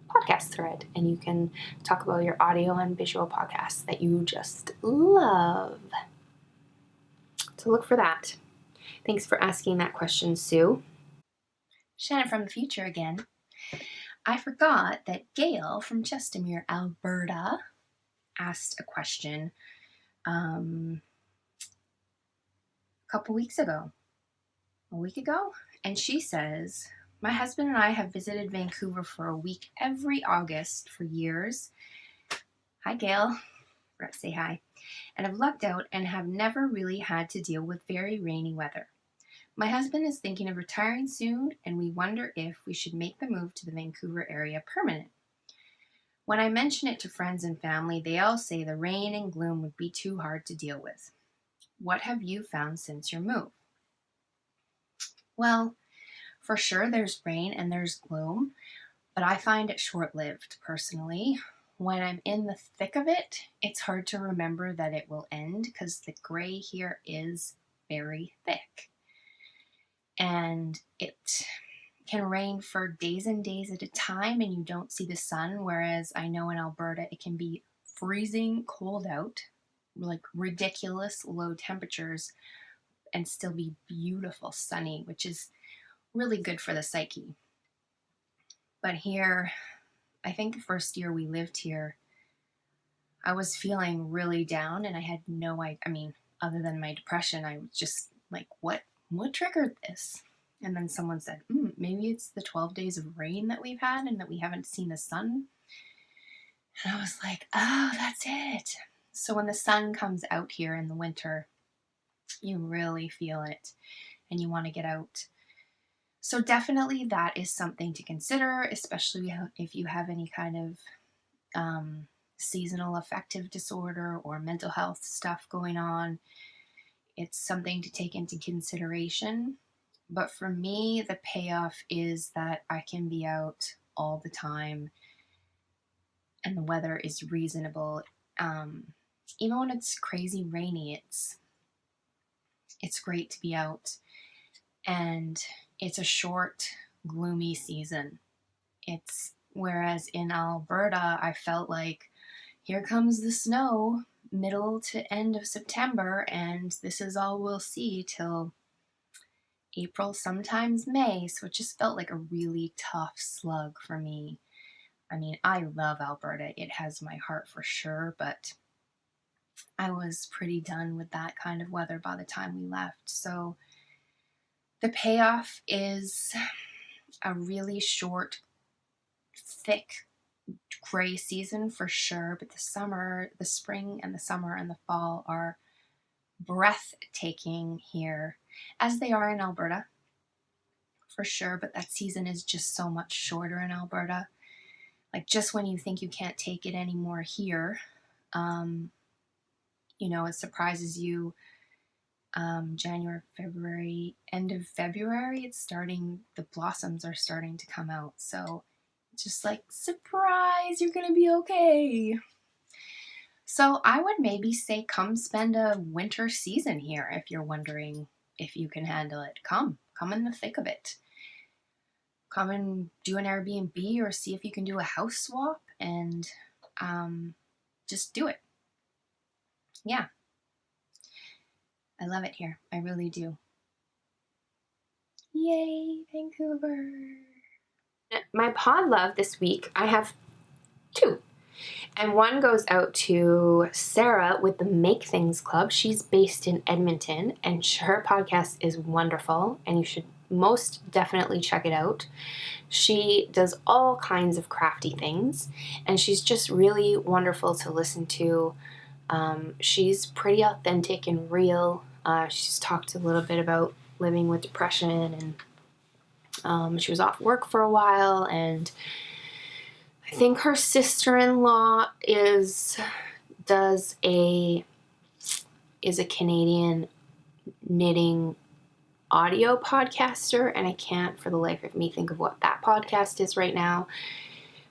podcast thread and you can talk about your audio and visual podcasts that you just love. So look for that. Thanks for asking that question, Sue. Shannon from the future again. I forgot that Gail from Chestermere, Alberta, asked a question a week ago, and she says, my husband and I have visited Vancouver for a week every August for years. Hi, Gail. Say hi. And have lucked out and have never really had to deal with very rainy weather. My husband is thinking of retiring soon, and we wonder if we should make the move to the Vancouver area permanent. When I mention it to friends and family, they all say the rain and gloom would be too hard to deal with. What have you found since your move? Well, for sure there's rain and there's gloom, but I find it short-lived personally. When I'm in the thick of it, it's hard to remember that it will end because the gray here is very thick. And it can rain for days and days at a time and you don't see the sun, whereas I know in Alberta it can be freezing cold out, like ridiculous low temperatures, and still be beautiful sunny, which is really good for the psyche. But here, I think the first year we lived here, I was feeling really down and I had no idea. I mean, other than my depression, I was just like, what triggered this? And then someone said, maybe it's the 12 days of rain that we've had and that we haven't seen the sun. And I was like, oh, that's it. So when the sun comes out here in the winter, you really feel it and you want to get out. So definitely that is something to consider, especially if you have any kind of seasonal affective disorder or mental health stuff going on. It's something to take into consideration. But for me, the payoff is that I can be out all the time and the weather is reasonable. Even when it's crazy rainy, it's great to be out. And it's a short, gloomy season. Whereas in Alberta, I felt like here comes the snow, middle to end of September, and this is all we'll see till April, sometimes May. So it just felt like a really tough slug for me. I mean, I love Alberta. It has my heart for sure, but I was pretty done with that kind of weather by the time we left. So the payoff is a really short, thick, gray season for sure, but the spring and the summer and the fall are breathtaking here, as they are in Alberta for sure, but that season is just so much shorter in Alberta. Like just when you think you can't take it anymore here, it surprises you. January, February, end of February, the blossoms are starting to come out. So just like, surprise, you're gonna be okay. So I would maybe say come spend a winter season here if you're wondering if you can handle it. Come in the thick of it. Come and do an Airbnb or see if you can do a house swap and just do it. Yeah. I love it here. I really do. Yay, Vancouver. My pod love this week, I have 2. And one goes out to Sarah with the Make Things Club. She's based in Edmonton, and her podcast is wonderful, and you should most definitely check it out. She does all kinds of crafty things, and she's just really wonderful to listen to. She's pretty authentic and real. She's talked a little bit about living with depression, and she was off work for a while, and I think her sister-in-law is a Canadian knitting audio podcaster, and I can't for the life of me think of what that podcast is right now.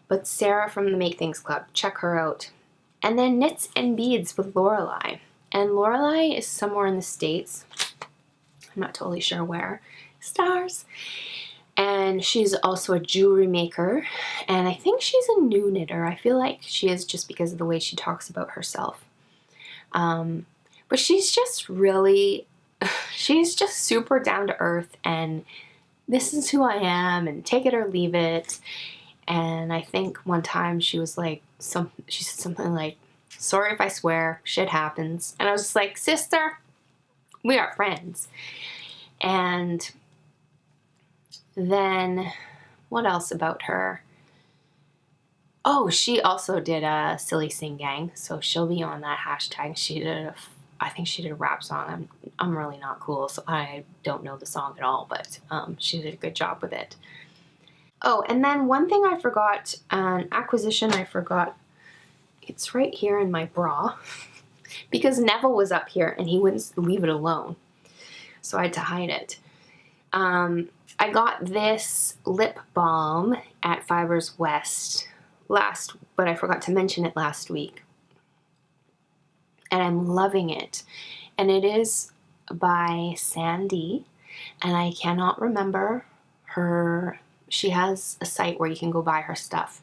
But Sarah from the Make Things Club, check her out. And then Knits and Beads with Lorelei. And Lorelei is somewhere in the States. I'm not totally sure where. Stars. And she's also a jewelry maker, and I think she's a new knitter. I feel like she is just because of the way she talks about herself. But she's just super down to earth, and this is who I am, and take it or leave it. And I think one time she said something like, sorry if I swear, shit happens. And I was just like, sister, we are friends. And then, what else about her? Oh, she also did a Silly Sing Gang, so she'll be on that hashtag. I think she did a rap song. I'm really not cool, so I don't know the song at all, but she did a good job with it. Oh, and then one thing I forgot, an acquisition I forgot, it's right here in my bra, because Neville was up here and he wouldn't leave it alone, so I had to hide it. I got this lip balm at Fibers West but I forgot to mention it last week. And I'm loving it. And it is by Sandy, and I cannot remember her. She has a site where you can go buy her stuff,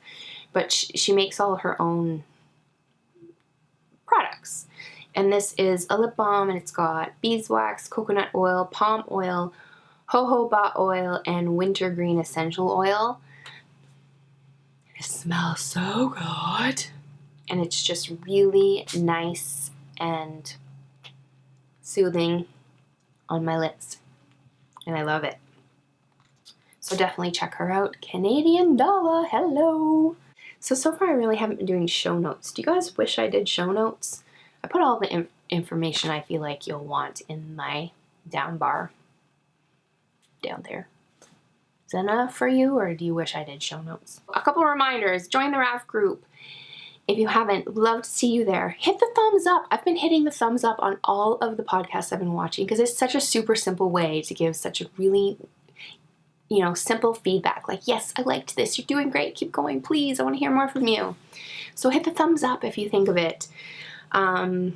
but she makes all her own products. And this is a lip balm, and it's got beeswax, coconut oil, palm oil, jojoba oil, and wintergreen essential oil. It smells so good. And it's just really nice and soothing on my lips. And I love it. So definitely check her out. Canadian Dollar, hello. So far I really haven't been doing show notes. Do you guys wish I did show notes? I put all the information I feel like you'll want in my down bar down there. Is that enough for you, or do you wish I did show notes? A couple reminders. Join the Rav group. If you haven't, love to see you there. Hit the thumbs up. I've been hitting the thumbs up on all of the podcasts I've been watching because it's such a super simple way to give such a really, simple feedback. Like, yes, I liked this. You're doing great. Keep going, please. I want to hear more from you. So hit the thumbs up if you think of it. There's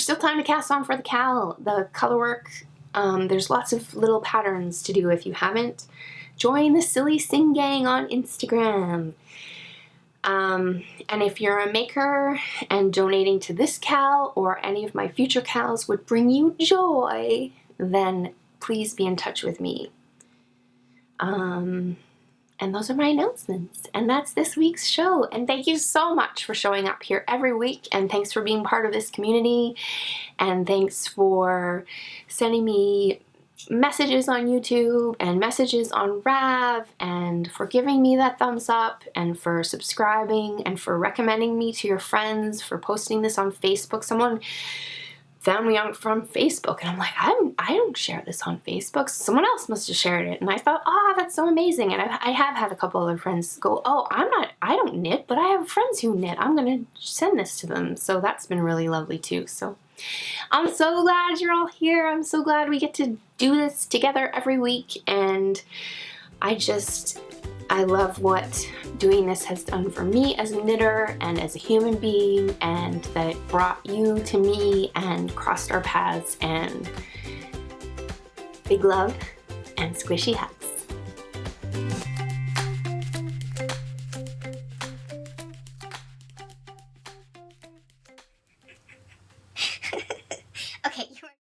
still time to cast on for the color work. There's lots of little patterns to do if you haven't. Join the Silly Sing Gang on Instagram. And if you're a maker and donating to this cal or any of my future cals would bring you joy, then please be in touch with me. And those are my announcements. And that's this week's show. And thank you so much for showing up here every week. And thanks for being part of this community. And thanks for sending me messages on YouTube and messages on Rav, and for giving me that thumbs up, and for subscribing, and for recommending me to your friends, for posting this on Facebook. Someone found me from Facebook, and I'm like, I don't share this on Facebook. Someone else must have shared it. And I thought, that's so amazing. And I have had a couple other friends go, I don't knit, but I have friends who knit. I'm going to send this to them. So that's been really lovely too. So I'm so glad you're all here. I'm so glad we get to do this together every week. And I love what doing this has done for me as a knitter and as a human being, and that it brought you to me and crossed our paths. And big love and squishy hugs.